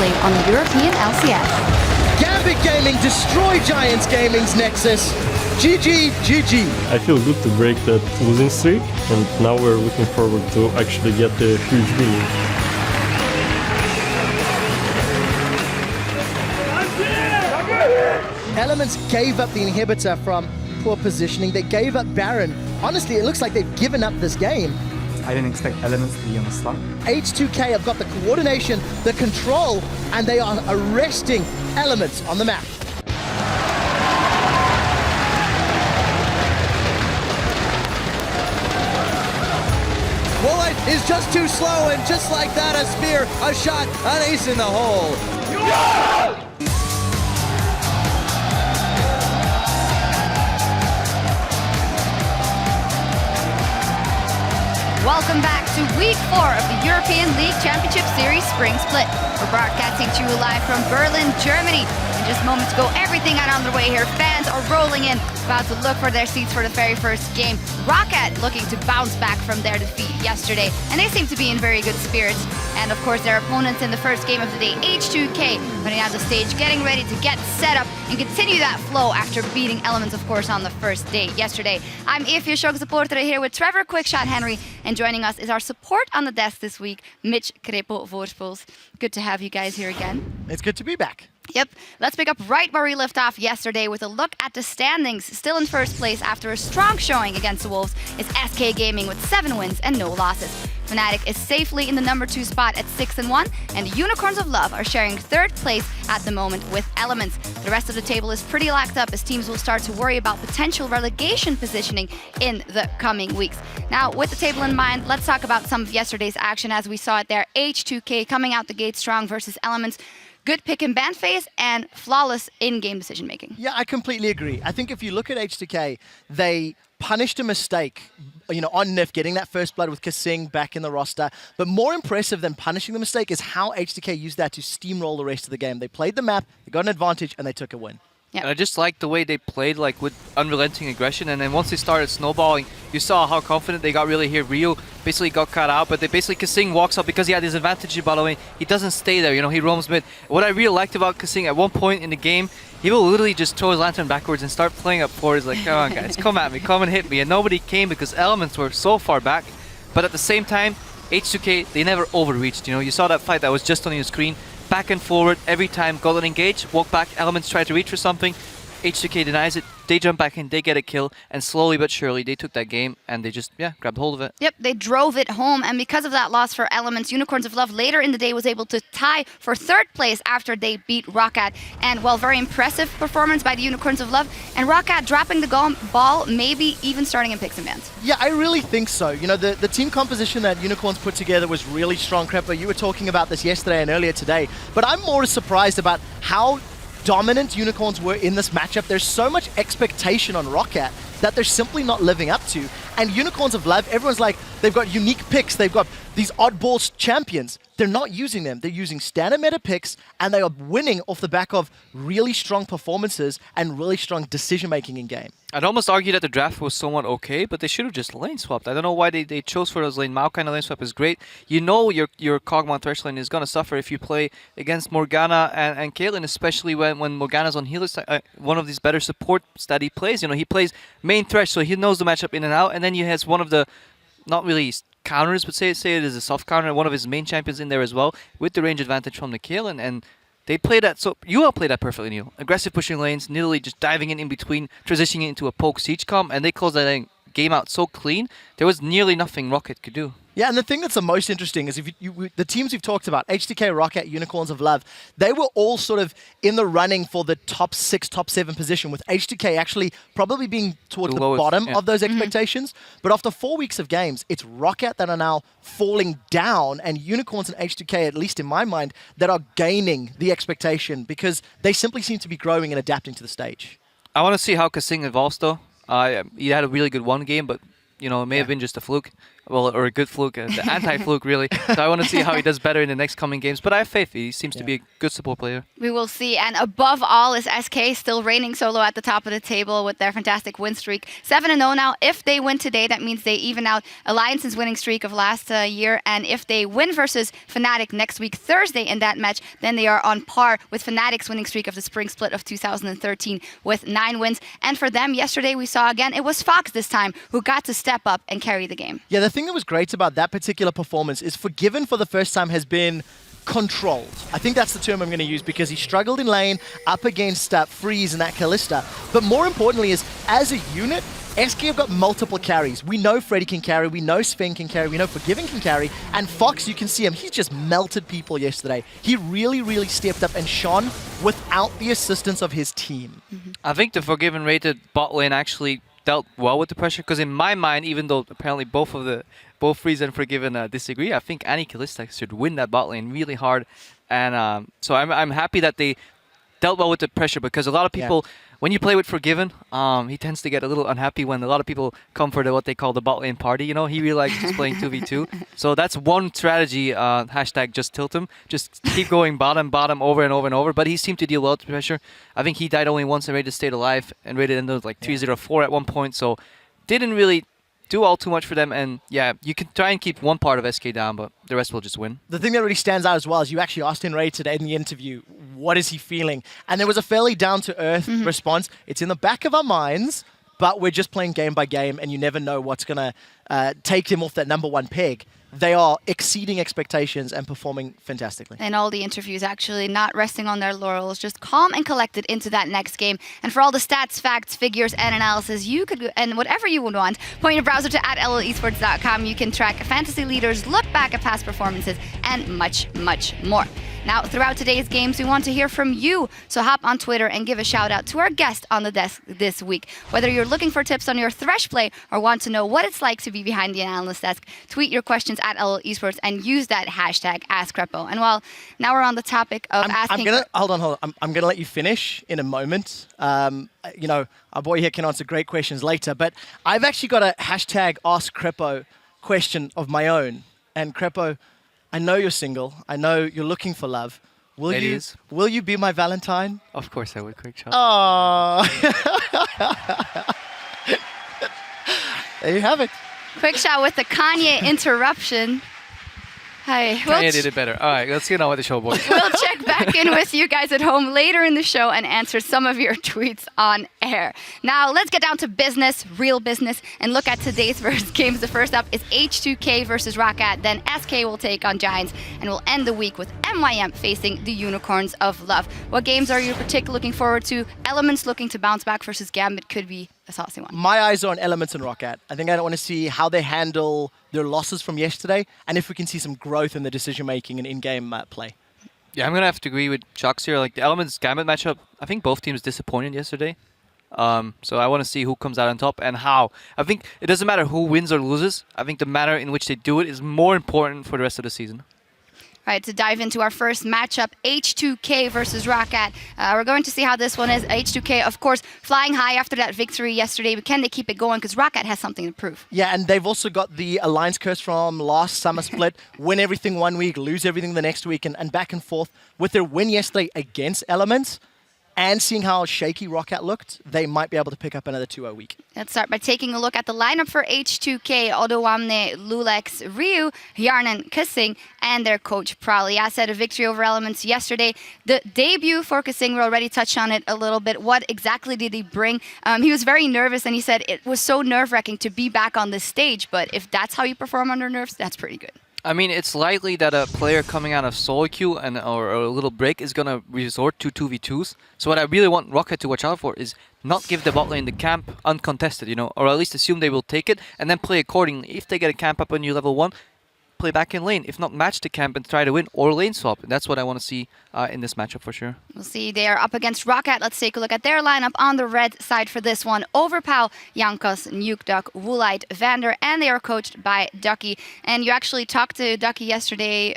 played on the European LCS. Gambit Gaming destroy Giants Gaming's Nexus. GG, GG. I feel good to break that losing streak, and now we're looking forward to actually get a huge win. Elements gave up the inhibitor from poor positioning. They gave up Baron. Honestly, it looks like they've given up this game. I didn't expect Elements to be on the slump. H2K have got the coordination, the control, and they are arresting Elements on the map. Woolen is just too slow, and just like that, a spear, a shot, an ace in the hole. Yeah! Welcome back to Week 4 of the European League Championship Series Spring Split. We're broadcasting to you live from Berlin, Germany. And just moments ago, everything got underway here. Fans are rolling in, about to look for their seats for the very first game. ROCCAT looking to bounce back from their defeat yesterday, and they seem to be in very good spirits. And of course, their opponents in the first game of the day, H2K, running out the stage, getting ready to get set up and continue that flow after beating Elements, of course, on the first day yesterday. I'm Evie Shock supporter here with Trevor Quickshot Henry, and joining us is our support on the desk this week, Mitch Krepo Voorspoels. Good to have you guys here again. It's good to be back. Yep, let's pick up right where we left off yesterday with a look at the standings. Still in first place after a strong showing against the Wolves is SK Gaming with 7 wins and no losses. Fnatic is safely in the number 2 spot at 6-1, and Unicorns of Love are sharing 3rd place at the moment with Elements. The rest of the table is pretty locked up as teams will start to worry about potential relegation positioning in the coming weeks. Now, with the table in mind, let's talk about some of yesterday's action as we saw it there. H2K coming out the gate strong versus Elements. Good pick and ban phase and flawless in-game decision making. Yeah, I completely agree. I think if you look at H2K, they punished a mistake, on Nif, getting that first blood with Kasing back in the roster. But more impressive than punishing the mistake is how H2K used that to steamroll the rest of the game. They played the map, they got an advantage, and they took a win. Yep. And I just liked the way they played, like with unrelenting aggression, and then once they started snowballing, you saw how confident they got really here. Rio basically got cut out, but they basically, Kasing walks up because he had his advantage, by the way. He doesn't stay there, he roams mid. What I really liked about Kasing, at one point in the game, he will literally just throw his lantern backwards and start playing up forward. He's like, come on guys, come at me, come and hit me. And nobody came because Elements were so far back. But at the same time, H2K, they never overreached. You saw that fight that was just on your screen. Back and forward every time, golden engage, walk back, Elements try to reach for something, H2K denies it, they jump back in, they get a kill, and slowly but surely they took that game and they just, grabbed hold of it. Yep, they drove it home, and because of that loss for Elements, Unicorns of Love later in the day was able to tie for 3rd place after they beat ROCCAT. And very impressive performance by the Unicorns of Love, and ROCCAT dropping the ball, maybe even starting in picks and bans. Yeah, I really think so. The team composition that Unicorns put together was really strong. Krepo, you were talking about this yesterday and earlier today, but I'm more surprised about how dominant Unicorns were in this matchup. There's so much expectation on ROCCAT that they're simply not living up to. And Unicorns of Love, everyone's like, they've got unique picks, they've got these oddball champions. They're not using them. They're using standard meta picks, and they are winning off the back of really strong performances and really strong decision-making in game. I'd almost argue that the draft was somewhat okay, but they should have just lane swapped. I don't know why they chose for those lane. Mao kind of lane swap is great. Your Kog'Maw Thresh lane is going to suffer if you play against Morgana and Caitlyn, especially when Morgana's on healer side, one of these better supports that he plays. He plays main Thresh, so he knows the matchup in and out, and then he has one of the, not really counters, but say it is a soft counter, one of his main champions in there as well, with the range advantage from the Caitlyn, and they play that, so you all play that perfectly, Neil. Aggressive pushing lanes, nearly just diving in between, transitioning it into a poke siege comp, and they closed that game out so clean, there was nearly nothing ROCCAT could do. Yeah, and the thing that's the most interesting is the teams we've talked about, H2K, ROCCAT, Unicorns of Love, they were all sort of in the running for the top 6, top 7 position, with H2K actually probably being towards the bottom of those expectations. But after 4 weeks of games, it's ROCCAT that are now falling down, and Unicorns and H2K, at least in my mind, that are gaining the expectation because they simply seem to be growing and adapting to the stage. I want to see how Kasing evolves though. He had a really good one game, but it may have been just a fluke. well, or a good Fluke, the anti-Fluke really. So I want to see how he does better in the next coming games. But I have faith. He seems to be a good support player. We will see. And above all is SK still reigning solo at the top of the table with their fantastic win streak. 7-0 now. If they win today, that means they even out Alliance's winning streak of last year. And if they win versus Fnatic next week, Thursday, in that match, then they are on par with Fnatic's winning streak of the spring split of 2013 with 9 wins. And for them, yesterday we saw again, it was Fox this time who got to step up and carry the game. Yeah, the thing that was great about that particular performance is Forgiven for the first time has been controlled. I think that's the term I'm going to use because he struggled in lane up against Freeze and that Kalista. But more importantly is, as a unit, SK have got multiple carries. We know Freddy can carry, we know Sven can carry, we know Forgiven can carry, and Fox, you can see him, he's just melted people yesterday. He really, really stepped up and shone without the assistance of his team. I think the Forgiven rated bot lane actually dealt well with the pressure, because in my mind, even though apparently both Freeze and Forgiven disagree, I think Annie Kalista should win that bot lane really hard. And so I'm happy that they dealt well with the pressure, because a lot of people, when you play with Forgiven, he tends to get a little unhappy when a lot of people come for what they call the bot lane party. You know, he really likes just playing 2v2. So that's one strategy, hashtag just tilt him. Just keep going bottom over and over and over. But he seemed to deal well with the pressure. I think he died only once and Rated stayed alive, and Rated ended with like 3-0-4 at one point. So didn't really do all too much for them, and yeah, you can try and keep one part of SK down, but the rest will just win. The thing that really stands out as well is you actually asked Enray today in the interview, what is he feeling? And there was a fairly down-to-earth response. It's in the back of our minds, but we're just playing game by game, and you never know what's going to take him off that #1 peg. They are exceeding expectations and performing fantastically. In all the interviews, actually, not resting on their laurels, just calm and collected into that next game. And for all the stats, facts, figures, and analysis, you could, and whatever you would want, point your browser to @LLesports.com. You can track fantasy leaders, look back at past performances, and much, much more. Now, throughout today's games, we want to hear from you. So hop on Twitter and give a shout out to our guest on the desk this week. Whether you're looking for tips on your Thresh play or want to know what it's like to be behind the analyst desk, tweet your questions at LL Esports and use that hashtag AskCrepo. And while now we're on the topic of asking... Hold on. I'm going to let you finish in a moment. You know, our boy here can answer great questions later, but I've actually got a hashtag AskCrepo question of my own. And Crepo, I know you're single. I know you're looking for love. Will you be my Valentine? Of course I would, quick shot. Oh. There you have it. Quick shot with the Kanye interruption. Hi. Kanye did it better. All right, let's get on with the show, boys. We'll check back in with you guys at home later in the show and answer some of your tweets on air. Now, let's get down to business, real business, and look at today's first games. The first up is H2K versus ROCCAT. Then SK will take on Giants, and we'll end the week with MYM facing the Unicorns of Love. What games are you particularly looking forward to? Elements looking to bounce back versus Gambit could be a saucy one. My eyes are on Elements and ROCCAT. I think I want to see how they handle their losses from yesterday, and if we can see some growth in the decision-making and in-game play. Yeah, I'm going to have to agree with Chucks here. Like, the Elements Gambit matchup, I think both teams disappointed yesterday. So I want to see who comes out on top and how. I think it doesn't matter who wins or loses. I think the manner in which they do it is more important for the rest of the season. All right, to dive into our first matchup, H2K versus ROCCAT. We're going to see how this one is. H2K, of course, flying high after that victory yesterday, but can they keep it going? Because ROCCAT has something to prove. Yeah, and they've also got the Alliance curse from last summer split. Win everything one week, lose everything the next week, and back and forth. With their win yesterday against Elements, and seeing how shaky ROCCAT looked, they might be able to pick up another 2-0 week. Let's start by taking a look at the lineup for H2K. Odowamne, Lulex, Ryu, Yarnan, Kissing, and their coach Pralia said a victory over Elements yesterday. The debut for Kissing, we already touched on it a little bit. What exactly did he bring? He was very nervous, and he said it was so nerve-wracking to be back on this stage, but if that's how you perform under nerves, that's pretty good. I mean, it's likely that a player coming out of solo queue or a little break is going to resort to 2v2s. So what I really want ROCCAT to watch out for is not give the bot lane the camp uncontested, you know, or at least assume they will take it and then play accordingly. If they get a camp up on you level 1, play back in lane. If not, match the camp and try to win or lane swap. And that's what I want to see in this matchup for sure. We'll see. They are up against ROCCAT. Let's take a look at their lineup on the red side for this one. Overpow, Jankos, Nukeduck, Woolite, Vander, and they are coached by Ducky. And you actually talked to Ducky yesterday.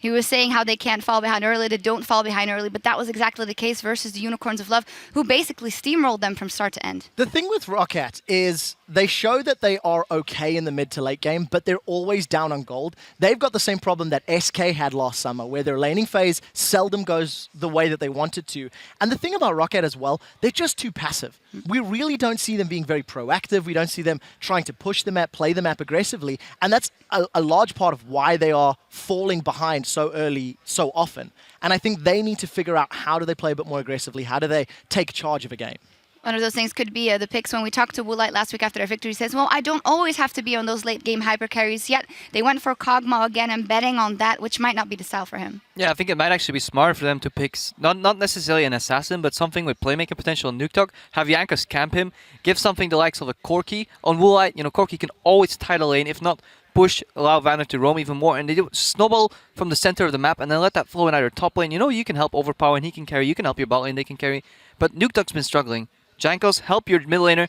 He was saying how they can't fall behind early. They don't fall behind early, but that was exactly the case versus the Unicorns of Love, who basically steamrolled them from start to end. The thing with ROCCAT is they show that they are okay in the mid to late game, but they're always down on gold. They've got the same problem that SK had last summer, where their laning phase seldom goes the way that they want it to. And the thing about ROCCAT as well, they're just too passive. We really don't see them being very proactive. We don't see them trying to push the map, play the map aggressively. And that's a large part of why they are falling behind so early, so often. And I think they need to figure out how do they play a bit more aggressively, how do they take charge of a game. One of those things could be the picks. When we talked to Woolite last week after their victory, he says, well, I don't always have to be on those late game hyper carries yet. They went for Kog'Maw again and betting on that, which might not be the style for him. Yeah, I think it might actually be smart for them to pick not necessarily an assassin, but something with playmaking potential on Nuketock. Have Jankos camp him, give something the likes of a Corki. On Woolite, Corki can always tie the lane, if not push, allow Vanner to roam even more, and they do snowball from the center of the map and then let that flow in either top lane. You can help overpower and he can carry, you can help your bot lane, they can carry. But Nuketock's been struggling. Jankos, help your mid laner.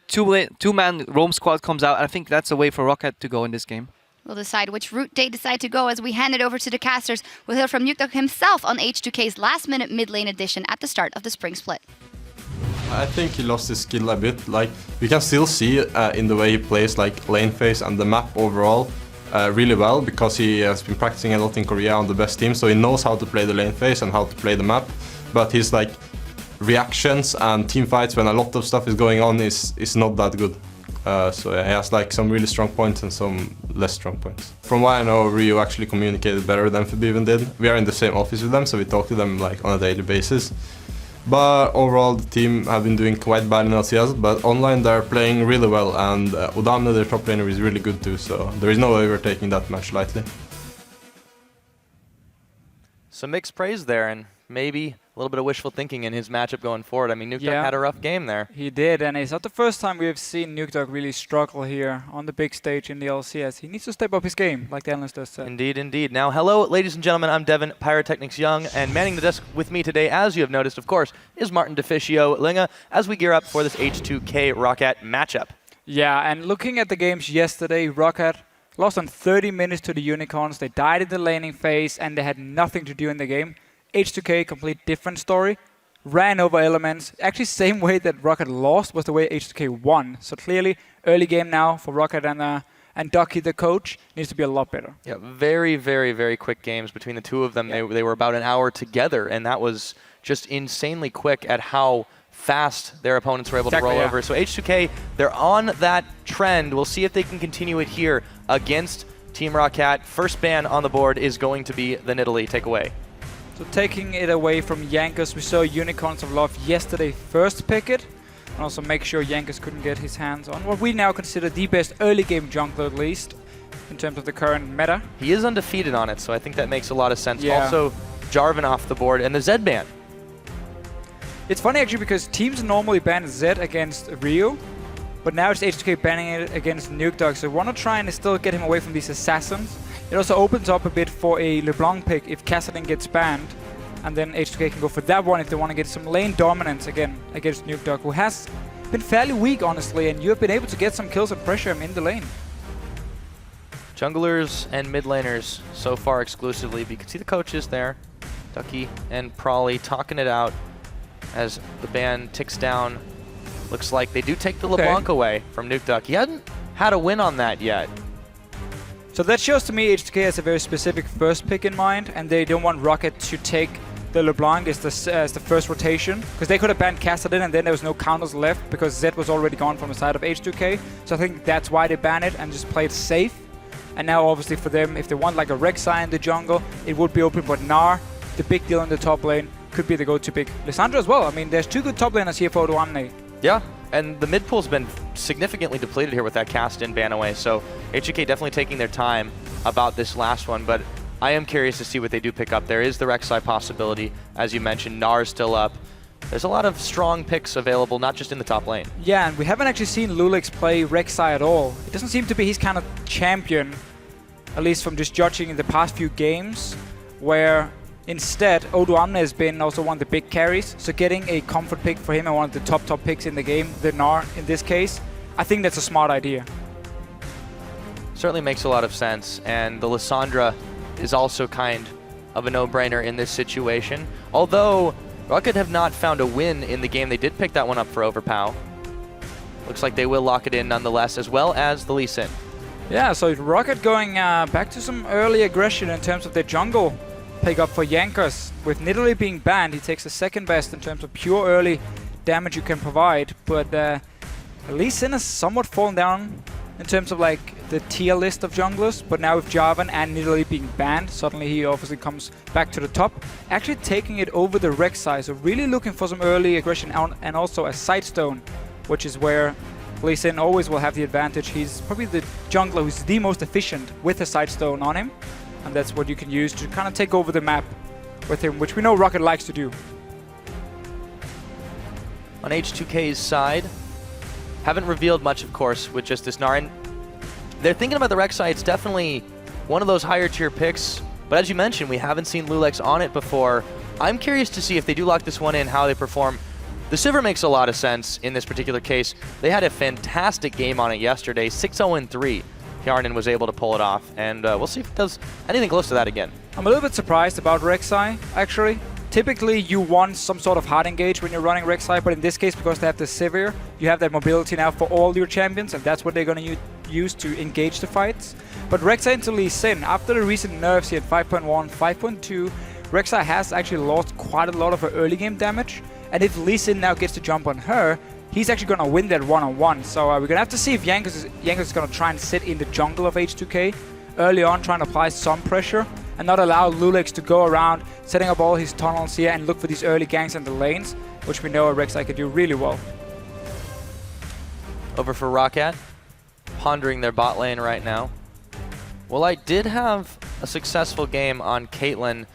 Two-man roam squad comes out. I think that's a way for ROCCAT to go in this game. We'll decide which route they decide to go as we hand it over to the casters. We'll hear from Nuketock himself on H2K's last-minute mid-lane edition at the start of the spring split. I think he lost his skill a bit. Like, you can still see in the way he plays like lane phase and the map overall really well, because he has been practicing a lot in Korea on the best team, so he knows how to play the lane phase and how to play the map. But his like reactions and team fights when a lot of stuff is going on is not that good. So yeah, he has like some really strong points and some less strong points. From what I know, Rio actually communicated better than Fabiven did. We are in the same office with them, so we talk to them like on a daily basis. But overall, the team have been doing quite bad in LCS, but online they're playing really well, and Udamne, their top laner, is really good too, so there is no way we're taking that match lightly. Some mixed praise there, and maybe a little bit of wishful thinking in his matchup going forward. I mean, Nuketock had a rough game there. He did, and it's not the first time we have seen Nuketock really struggle here on the big stage in the LCS. He needs to step up his game, like the analyst does say. Indeed, indeed. Now, hello, ladies and gentlemen. I'm Devin, Pyrotechnics Young, and manning the desk with me today, as you have noticed, of course, is Martin DeFicio Linga, as we gear up for this H2K ROCCAT matchup. Yeah, and looking at the games yesterday, ROCCAT lost on 30 minutes to the Unicorns. They died in the laning phase, and they had nothing to do in the game. H2K, complete different story. Ran over elements. Actually, same way that ROCCAT lost was the way H2K won. So clearly, early game now for ROCCAT and Ducky, the coach, needs to be a lot better. Yeah, very, very, very quick games between the two of them. Yeah. They were about an hour together, and that was just insanely quick at how fast their opponents were able to roll over. So H2K, they're on that trend. We'll see if they can continue it here against Team ROCCAT. First ban on the board is going to be the Nidalee. Take away. So taking it away from Jankos, we saw Unicorns of Love yesterday first pick it, and also make sure Jankos couldn't get his hands on what we now consider the best early game jungler, at least, in terms of the current meta. He is undefeated on it, so I think that makes a lot of sense. Yeah. Also, Jarvan off the board, and the Zed ban. It's funny actually, because teams normally ban Zed against Rio, but now it's H2K banning it against Nuketock, so we want to try and still get him away from these assassins. It also opens up a bit for a LeBlanc pick if Kassadin gets banned, and then H2K can go for that one if they want to get some lane dominance again against Nuketock, who has been fairly weak, honestly, and you have been able to get some kills and pressure him in the lane. Junglers and mid laners so far exclusively, but you can see the coaches there, Ducky and Prawley, talking it out as the ban ticks down. Looks like they do take the LeBlanc away from Nuketock. He hadn't had a win on that yet. So that shows to me H2K has a very specific first pick in mind, and they don't want ROCCAT to take the LeBlanc as the first rotation, because they could have banned Kassadin and then there was no counters left because Zed was already gone from the side of H2K. So I think that's why they ban it and just play it safe. And now obviously for them, if they want like a Rek'Sai in the jungle, it would be open, but Gnar, the big deal in the top lane, could be the go-to pick. Lissandra as well. I mean, there's two good top laners here for Oduamne. Yeah, and the mid pool's been significantly depleted here with that cast-in ban away, so H2K definitely taking their time about this last one, but I am curious to see what they do pick up. There is the Rek'Sai possibility, as you mentioned. Gnar's still up. There's a lot of strong picks available, not just in the top lane. Yeah, and we haven't actually seen Lulix play Rek'Sai at all. It doesn't seem to be his kind of champion, at least from just judging in the past few games, where instead, Oduamne has been also one of the big carries, so getting a comfort pick for him and one of the top picks in the game, the Gnar in this case, I think that's a smart idea. Certainly makes a lot of sense, and the Lissandra is also kind of a no-brainer in this situation. Although, ROCCAT have not found a win in the game. They did pick that one up for Overpow. looks like they will lock it in nonetheless, as well as the Lee Sin. Yeah, so ROCCAT going back to some early aggression in terms of their jungle pickup for Jankos. With Nidalee being banned, he takes the second best in terms of pure early damage you can provide, but Lee Sin has somewhat fallen down in terms of like the tier list of junglers, but now with Jarvan and Nidalee being banned, suddenly he obviously comes back to the top, actually taking it over the Rek'Sai, so really looking for some early aggression and also a Sightstone, which is where Lee Sin always will have the advantage. He's probably the jungler who's the most efficient with a Sightstone on him, and that's what you can use to kind of take over the map with him, which we know ROCCAT likes to do. On H2K's side, haven't revealed much, of course, with just this Gnar. They're thinking about the Rek'Sai. It's definitely one of those higher tier picks, but as you mentioned, we haven't seen Lulex on it before. I'm curious to see if they do lock this one in, how they perform. The Sivir makes a lot of sense in this particular case. They had a fantastic game on it yesterday, 6-0-3. Hjarnan was able to pull it off, and we'll see if it does anything close to that again. I'm a little bit surprised about Rek'Sai, actually. Typically, you want some sort of hard engage when you're running Rek'Sai, but in this case, because they have the Sivir, you have that mobility now for all your champions, and that's what they're going to use to engage the fights. But Rek'Sai into Lee Sin, after the recent nerfs here at 5.1, 5.2, Rek'Sai has actually lost quite a lot of her early game damage, and if Lee Sin now gets to jump on her, he's actually going to win that one-on-one. So we're going to have to see if Jankos is going to try and sit in the jungle of H2K early on, trying to apply some pressure, and not allow Lulex to go around, setting up all his tunnels here and look for these early ganks in the lanes, which we know Rek'Sai could do really well. Over for ROCCAT, pondering their bot lane right now. Well, I did have a successful game on Caitlyn.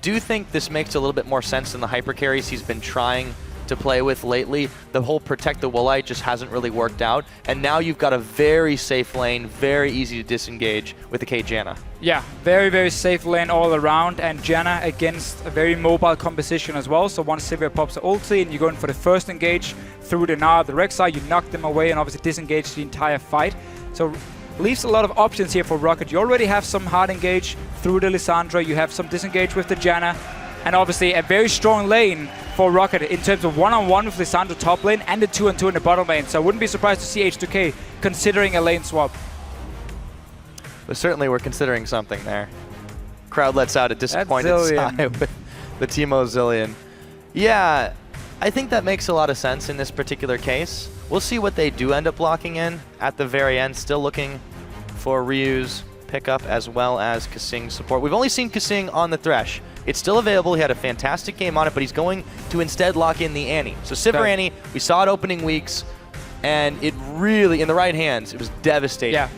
Do think this makes a little bit more sense than the hyper carries he's been trying to play with lately. The whole protect the Woolite just hasn't really worked out, and now you've got a very safe lane, very easy to disengage with the Kate Janna. Yeah, very, very safe lane all around, and Janna against a very mobile composition as well. So once Sivir pops the ulti and you're going for the first engage through the Gnar, the Rek'Sai, you knock them away and obviously disengage the entire fight. So leaves a lot of options here for ROCCAT. You already have some hard engage through the Lissandra, you have some disengage with the Janna, and obviously a very strong lane for ROCCAT in terms of one-on-one with Lissandra top lane and the 2-on-2 in the bottom lane. So I wouldn't be surprised to see H2K considering a lane swap. But certainly we're considering something there. Crowd lets out a disappointed sigh with the Teemo Zillion. Yeah, I think that makes a lot of sense in this particular case. We'll see what they do end up locking in at the very end. Still looking for Ryu's pickup as well as Kasing's support. We've only seen Kasing on the Thresh. It's still available. He had a fantastic game on it, but he's going to instead lock in the Annie. So Sivir Annie, we saw it opening weeks, and it really, in the right hands, it was devastating. Yeah.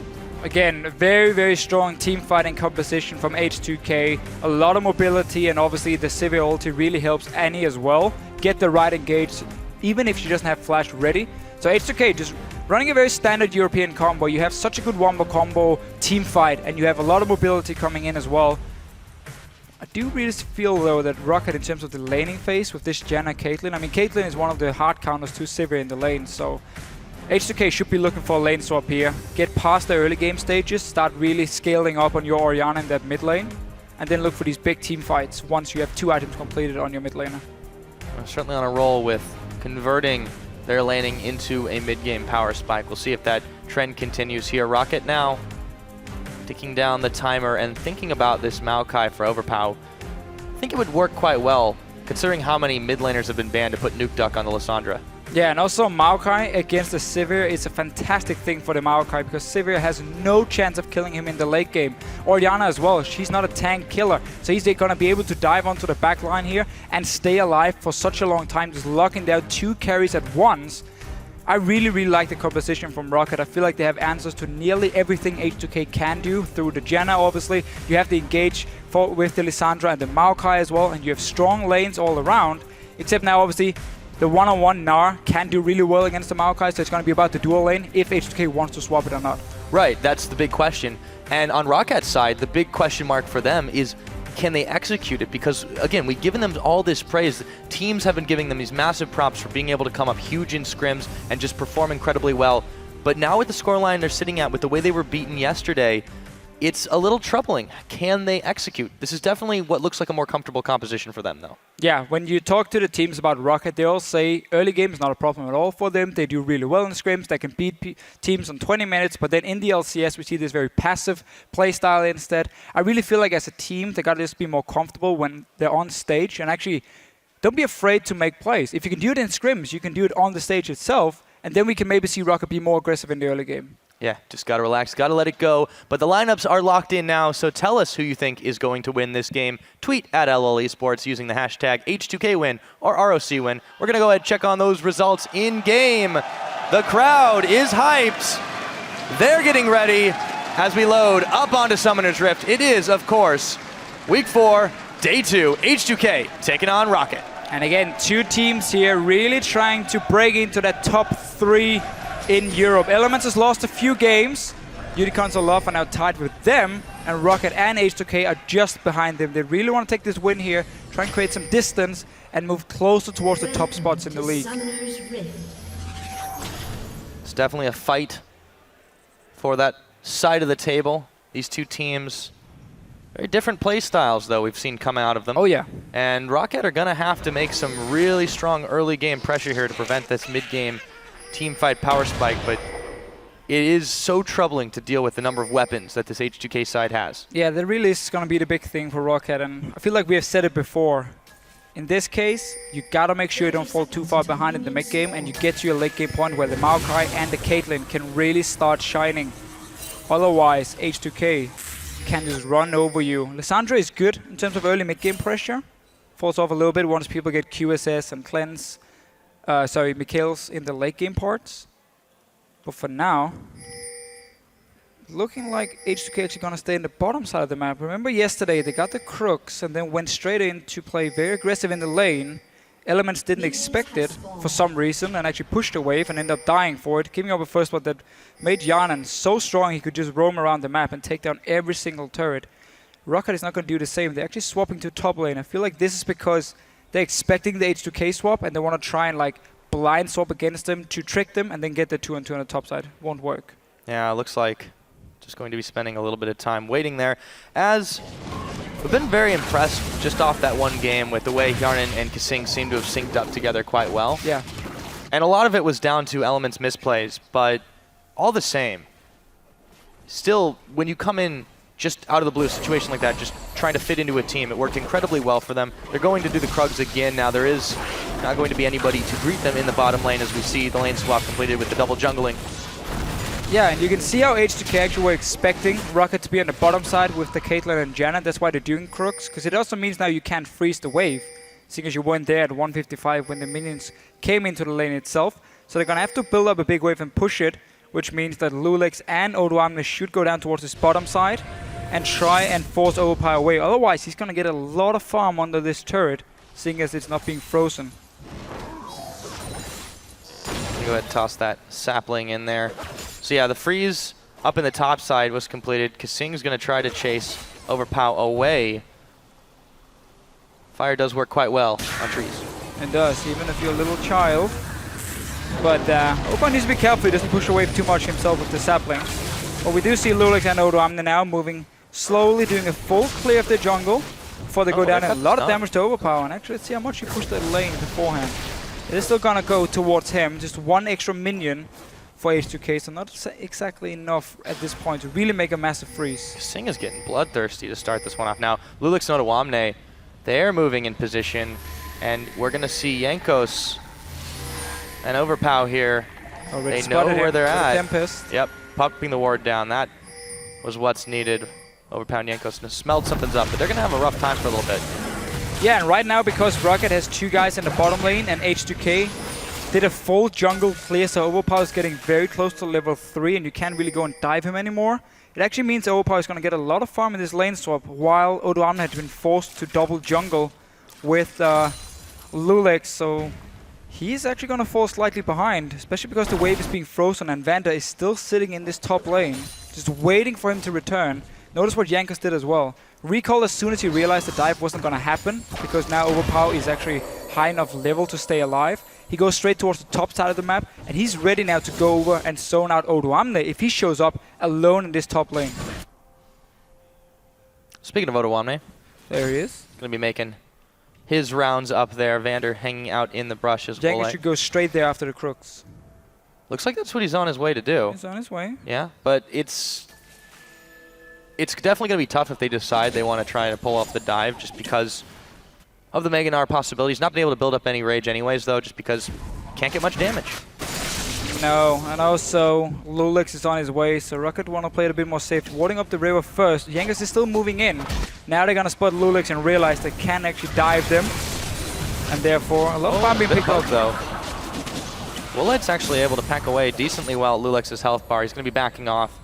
Again, a very, very strong team fighting composition from H2K. A lot of mobility, and obviously the Sivir ulti really helps Annie as well get the right engage, even if she doesn't have flash ready. So H2K just running a very standard European combo. You have such a good wombo combo team fight, and you have a lot of mobility coming in as well. I do really feel, though, that ROCCAT, in terms of the laning phase with this Janna Caitlyn, I mean, Caitlyn is one of the hard counters to Sivir in the lane, so H2K should be looking for a lane swap here. Get past the early game stages, start really scaling up on your Orianna in that mid lane, and then look for these big team fights once you have 2 items completed on your mid laner. We're certainly on a roll with converting their laning into a mid-game power spike. We'll see if that trend continues here. ROCCAT now ticking down the timer and thinking about this Maokai for Overpow. I think it would work quite well, considering how many mid laners have been banned to put Nuke Duck on the Lissandra. Yeah, and also Maokai against the Sivir is a fantastic thing for the Maokai, because Sivir has no chance of killing him in the late game. Orianna as well, she's not a tank killer, so he's going to be able to dive onto the back line here and stay alive for such a long time, just locking down 2 carries at once. I really, really like the composition from ROCCAT. I feel like they have answers to nearly everything H2K can do through the Janna, obviously. You have the engage with the Lissandra and the Maokai as well, and you have strong lanes all around, except now, obviously, the one-on-one Gnar can do really well against the Maokai, so it's going to be about the dual lane if H2K wants to swap it or not. Right, that's the big question. And on ROCCAT's side, the big question mark for them is, can they execute it? Because, again, we've given them all this praise. Teams have been giving them these massive props for being able to come up huge in scrims and just perform incredibly well. But now with the scoreline they're sitting at, with the way they were beaten yesterday, it's a little troubling. Can they execute? This is definitely what looks like a more comfortable composition for them, though. Yeah, when you talk to the teams about ROCCAT, they all say early game is not a problem at all for them. They do really well in scrims. They can beat teams on 20 minutes. But then in the LCS, we see this very passive play style instead. I really feel like as a team, they got to just be more comfortable when they're on stage. And actually, don't be afraid to make plays. If you can do it in scrims, you can do it on the stage itself. And then we can maybe see ROCCAT be more aggressive in the early game. Yeah, just got to relax, got to let it go. But the lineups are locked in now, so tell us who you think is going to win this game. Tweet at LOL Esports using the hashtag H2K win or ROC win. We're going to go ahead and check on those results in-game. The crowd is hyped. They're getting ready as we load up onto Summoner's Rift. It is, of course, Week 4, Day 2, H2K taking on ROCCAT. And again, two teams here really trying to break into that top 3 in Europe. Elements has lost a few games. Unicorns are now tied with them, and ROCCAT and H2K are just behind them. They really want to take this win here, try and create some distance, and move closer towards the top spots in the league. It's definitely a fight for that side of the table. These two teams, very different play styles, though, we've seen come out of them. Oh, yeah. And ROCCAT are going to have to make some really strong early game pressure here to prevent this mid-game team fight power spike, but it is so troubling to deal with the number of weapons that this H2K side has. Yeah, that really is going to be the big thing for ROCCAT, and I feel like we have said it before. In this case, you gotta make sure you don't fall too far behind in the mid game, and you get to your late game point where the Maokai and the Caitlyn can really start shining. Otherwise, H2K can just run over you. Lissandra is good in terms of early mid game pressure. Falls off a little bit once people get QSS and cleanse. Mikhail's in the late game parts. But for now, looking like H2K actually going to stay in the bottom side of the map. Remember yesterday, they got the crooks and then went straight in to play very aggressive in the lane. Elements didn't expect it for some reason and actually pushed a wave and ended up dying for it, giving up a first blood that made Yanan so strong he could just roam around the map and take down every single turret. ROCCAT is not going to do the same. They're actually swapping to top lane. I feel like this is because they're expecting the H2K swap, and they want to try and like blind swap against them to trick them and then get the 2-on-2 on the top side. Won't work. Yeah, it looks like just going to be spending a little bit of time waiting there, as we've been very impressed just off that one game with the way Yarnan and Kasing seem to have synced up together quite well. Yeah. And a lot of it was down to Element's misplays, but all the same, still, when you come in just out of the blue situation like that, just trying to fit into a team, it worked incredibly well for them. They're going to do the Krugs again now. There is not going to be anybody to greet them in the bottom lane, as we see the lane swap completed with the double jungling. Yeah, and you can see how H2K actually were expecting ROCCAT to be on the bottom side with the Caitlyn and Janet. That's why they're doing Crooks, because it also means now you can't freeze the wave, seeing as you weren't there at 155 when the minions came into the lane itself. So they're going to have to build up a big wave and push it, which means that Lulex and Odoamne should go down towards his bottom side and try and force Overpower away. Otherwise, he's going to get a lot of farm under this turret, seeing as it's not being frozen. Go ahead and toss that sapling in there. So yeah, the freeze up in the top side was completed. Kasing's going to try to chase Overpower away. Fire does work quite well on trees. It does, even if you're a little child. But Overpower needs to be careful he doesn't push away too much himself with the sapling. But we do see Lulex and Odoamne now moving slowly, doing a full clear of the jungle before they go down, and a lot of damage to Overpower. And actually, let's see how much he pushed the lane beforehand. It is still gonna go towards him, just one extra minion for H2K, so not exactly enough at this point to really make a massive freeze. Kasing is getting bloodthirsty to start this one off. Now, Lulex and Odoamne, they're moving in position, and we're gonna see Jankos and Overpower here. Already they know where they're at. Tempest. Yep, popping the ward down. That was what's needed. Overpower and Jankos smelled something's up, but they're gonna have a rough time for a little bit. Yeah, and right now, because ROCCAT has two guys in the bottom lane and H2K did a full jungle clear, so Overpower is getting very close to level 3 and you can't really go and dive him anymore. It actually means Overpower is going to get a lot of farm in this lane swap, while Odoamne had been forced to double jungle with Lulex, so he's actually going to fall slightly behind, especially because the wave is being frozen and Vander is still sitting in this top lane, just waiting for him to return. Notice what Jankos did as well. Recall as soon as he realized the dive wasn't going to happen, because now Overpower is actually high enough level to stay alive. He goes straight towards the top side of the map, and he's ready now to go over and zone out Odoamne if he shows up alone in this top lane. Speaking of Odoamne, There he is. going to be making his rounds up there. Vander hanging out in the brush as well. Jenkins should go straight there after the crooks. Looks like that's what he's on his way to do. He's on his way. Yeah, but it's definitely going to be tough if they decide they want to try to pull off the dive just because of the Mega Gnar possibilities. Not being able to build up any rage anyways, though, just because can't get much damage. No, and also Lulix is on his way, so ROCCAT want to play it a bit more safe, warding up the river first. Jenkins is still moving in. Now they're going to spot Lulix and realize they can actually dive them, and therefore a lot of farm being picked up. Though. Lulix actually able to pack away decently well at Lulix's health bar. He's going to be backing off.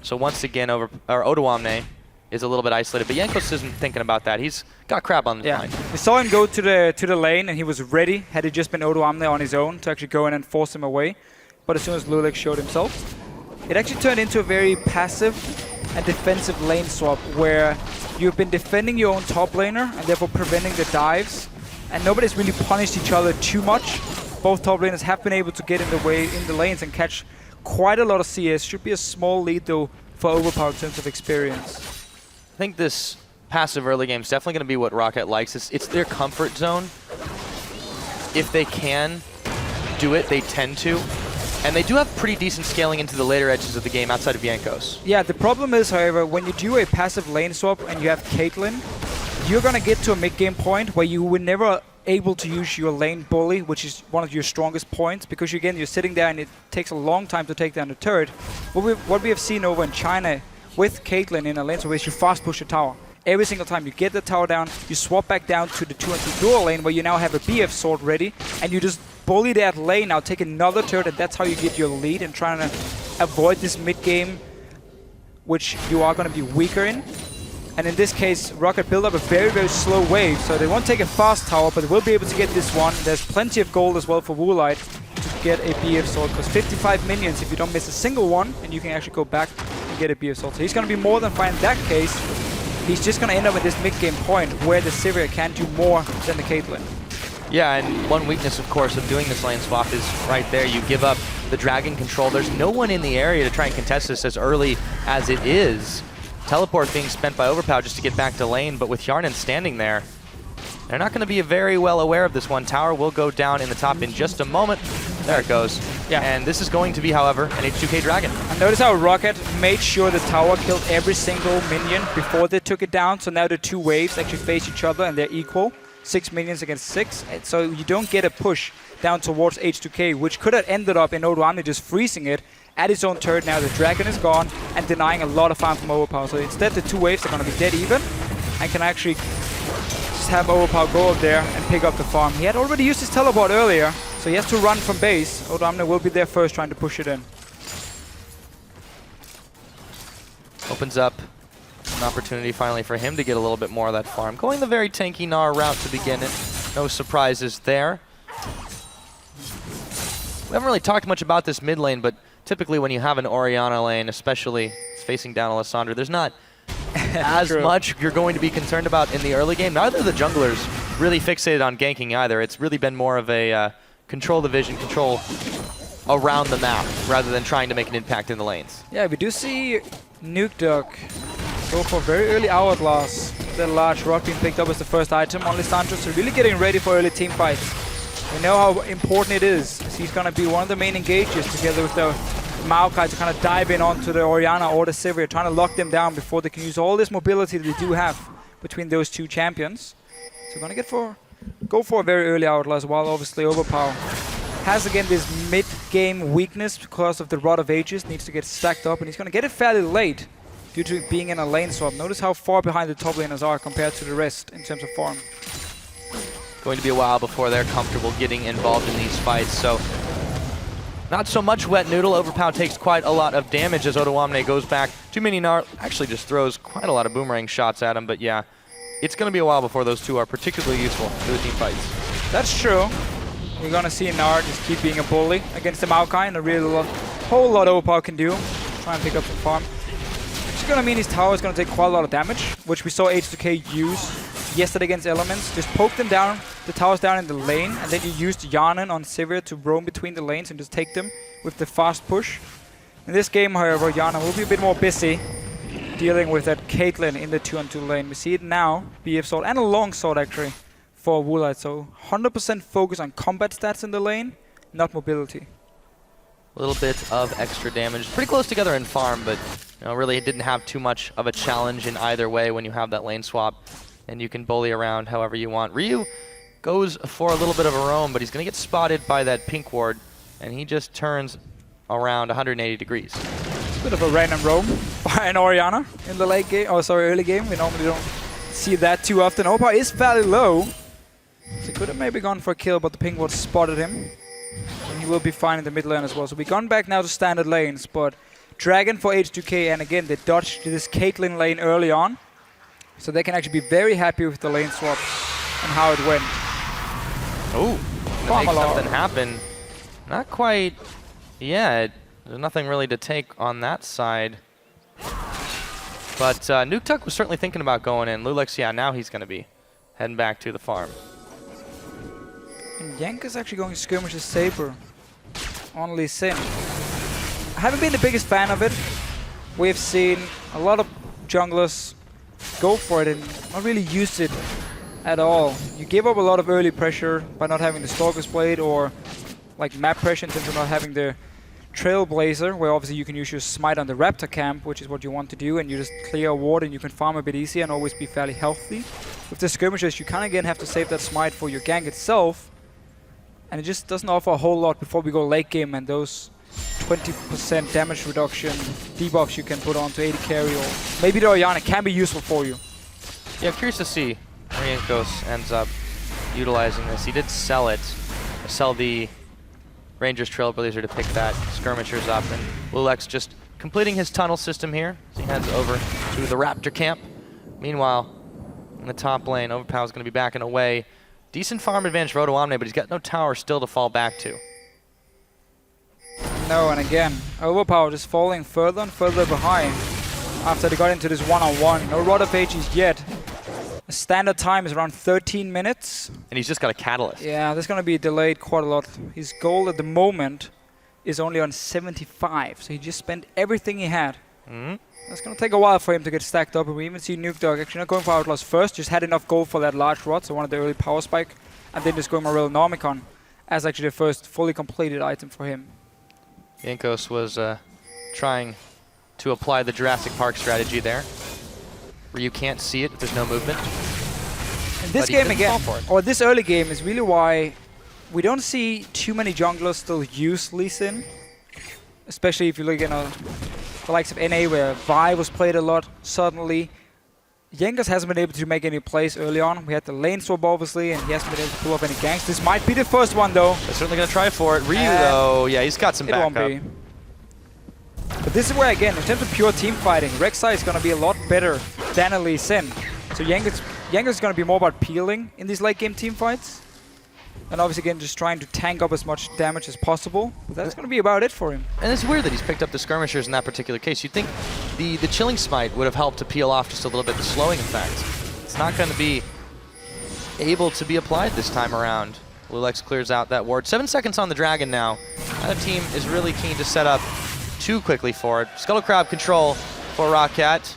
So once again, Odoamne is a little bit isolated, but Jankos isn't thinking about that. He's got crab on the mind. We saw him go to the lane, and he was ready, had it just been Odoamne on his own, to actually go in and force him away. But as soon as Lulix showed himself, it actually turned into a very passive and defensive lane swap, where you've been defending your own top laner, and therefore preventing the dives, and nobody's really punished each other too much. Both top laners have been able to get in the lanes and catch quite a lot of CS. Should be a small lead, though, for Overpower in terms of experience. I think this passive early game is definitely going to be what ROCCAT likes. It's their comfort zone. If they can do it, they tend to. And they do have pretty decent scaling into the later edges of the game outside of Jankos. Yeah, the problem is, however, when you do a passive lane swap and you have Caitlyn, you're going to get to a mid-game point where you were never able to use your lane bully, which is one of your strongest points, because again, you're sitting there and it takes a long time to take down the turret. What we have seen over in China with Caitlyn in a lane swap is you fast push the tower. Every single time you get the tower down, you swap back down to the 2-on-2 dual lane where you now have a BF sword ready, and you just bully that lane, now take another turret, and that's how you get your lead and trying to avoid this mid-game, which you are going to be weaker in. And in this case, ROCCAT build up a very, very slow wave, so they won't take a fast tower, but they will be able to get this one. There's plenty of gold as well for Woolite to get a BF sword, because 55 minions if you don't miss a single one, and you can actually go back and get a BF sword. So he's going to be more than fine in that case. He's just going to end up at this mid-game point where the Sivir can do more than the Caitlyn. Yeah, and one weakness, of course, of doing this lane swap is right there. You give up the dragon control. There's no one in the area to try and contest this as early as it is. Teleport being spent by Overpower just to get back to lane, but with Yarnan standing there, they're not going to be very well aware of this one. Tower will go down in the top in just a moment. There it goes. Yeah. And this is going to be, however, an H2K Dragon. And notice how ROCCAT made sure the tower killed every single minion before they took it down, so now the two waves actually face each other and they're equal. 6 minions against 6, and so you don't get a push down towards H2K, which could have ended up in Odoamne just freezing it at his own turret. Now the dragon is gone and denying a lot of farm from Overpower. So instead the two waves are going to be dead even and can actually just have Overpower go up there and pick up the farm. He had already used his teleport earlier, so he has to run from base. Odoamne will be there first trying to push it in. Opens up an opportunity finally for him to get a little bit more of that farm. Going the very tanky Gnar route to begin it. No surprises there. We haven't really talked much about this mid lane, but typically when you have an Orianna lane, especially facing down Alessandra, there's not as much you're going to be concerned about in the early game. Neither of the junglers really fixated on ganking either. It's really been more of a control the vision, control around the map, rather than trying to make an impact in the lanes. Yeah, we do see Nuke Duck go for very early Hourglass. The large rock being picked up as the first item on Lissandra, so really getting ready for early team fights. We know how important it is. He's going to be one of the main engagers together with the Maokai to kind of dive in onto the Orianna or the Sivir, trying to lock them down before they can use all this mobility that they do have between those two champions. So going to go for a very early Hourglass, while obviously Overpower has again this mid-game weakness because of the Rod of Ages, needs to get stacked up, and he's going to get it fairly late due to it being in a lane swap. Notice how far behind the top laners are compared to the rest in terms of farm. Going to be a while before they're comfortable getting involved in these fights, so not so much Wet Noodle. Overpower takes quite a lot of damage as Odoamne goes back. Too many Gnar actually just throws quite a lot of boomerang shots at him, but yeah, it's going to be a while before those two are particularly useful for the team fights. That's true. We're going to see Gnar just keep being a bully against the Maokai, and a whole lot Overpower can do. Try and pick up some farm. It's going to mean his tower is going to take quite a lot of damage, which we saw H2K use yesterday against Elements. Just poke them down, the towers down in the lane, and then you used Yarnan on Sivir to roam between the lanes and just take them with the fast push. In this game, however, Yarnan will be a bit more busy dealing with that Caitlyn in the 2-on-2 lane. We see it now, BF sword and a long sword actually for Woolite. So 100% focus on combat stats in the lane, not mobility. A little bit of extra damage. Pretty close together in farm, but really it didn't have too much of a challenge in either way when you have that lane swap. And you can bully around however you want. Ryu goes for a little bit of a roam, but he's going to get spotted by that pink ward, and he just turns around 180 degrees. Bit of a random roam by an Orianna in the late game, early game. We normally don't see that too often. Opa is fairly low, so he could have maybe gone for a kill, but the pink ward spotted him. And he will be fine in the mid lane as well. So we've gone back now to standard lanes, but Dragon for H2K, and again, they dodged this Caitlyn lane early on. So they can actually be very happy with the lane swap and how it went. Oh, make something happen. Not quite yet. There's nothing really to take on that side. But Nuktuk was certainly thinking about going in. Lulex, yeah, now he's going to be heading back to the farm. And Yank is actually going to skirmish his Saber on Lee Sin. I haven't been the biggest fan of it. We've seen a lot of junglers go for it and not really use it at all. You give up a lot of early pressure by not having the Stalker's Blade, or like map pressure in terms of not having the Trailblazer, where obviously you can use your smite on the Raptor camp, which is what you want to do, and you just clear a ward and you can farm a bit easier and always be fairly healthy. With the skirmishes, you kind of again have to save that smite for your gank itself, and it just doesn't offer a whole lot before we go late game, and those 20% damage reduction debuffs you can put onto AD carry, or maybe the Orianna can be useful for you. Yeah, I'm curious to see where Yankos ends up utilizing this. He did sell it, sell the Rangers Trailblazer to pick that skirmishers up, and Lulex just completing his tunnel system here as he heads over to the Raptor camp. Meanwhile, in the top lane, Overpower's going to be backing away. Decent farm advantage for Odoamne, but he's got no tower still to fall back to. No, and again, Overpower just falling further and further behind after they got into this one-on-one. No Rod of Ages yet. The standard time is around 13 minutes. And he's just got a Catalyst. Yeah, that's going to be delayed quite a lot. His goal at the moment is only on 75, so he just spent everything he had. That's going to take a while for him to get stacked up, and we even see Nuke Dog actually not going for Outlaws first, just had enough gold for that large rod, so one of the early power spike, and then just going Morel Normicon as actually the first fully completed item for him. Yankos was trying to apply the Jurassic Park strategy there, where you can't see it if there's no movement. And this game again, or this early game, is really why we don't see too many junglers still use Lee Sin. Especially if you look at the likes of NA, where Vi was played a lot suddenly. Yankos hasn't been able to make any plays early on. We had the lane swap obviously, and he hasn't been able to pull up any ganks. This might be the first one though. They're certainly going to try for it. Ryu though, yeah, he's got some backup. It won't be. But this is where again, in terms of pure team fighting, Rek'Sai is going to be a lot better than a Lee Sin. So Yankos is going to be more about peeling in these late game team fights. And obviously again, just trying to tank up as much damage as possible. But that's going to be about it for him. And it's weird that he's picked up the skirmishers in that particular case. You'd think the chilling smite would have helped to peel off just a little bit the slowing effect. It's not going to be able to be applied this time around. Lulex clears out that ward. 7 seconds on the Dragon now. That team is really keen to set up too quickly for it. Scuttle Crab control for ROCCAT.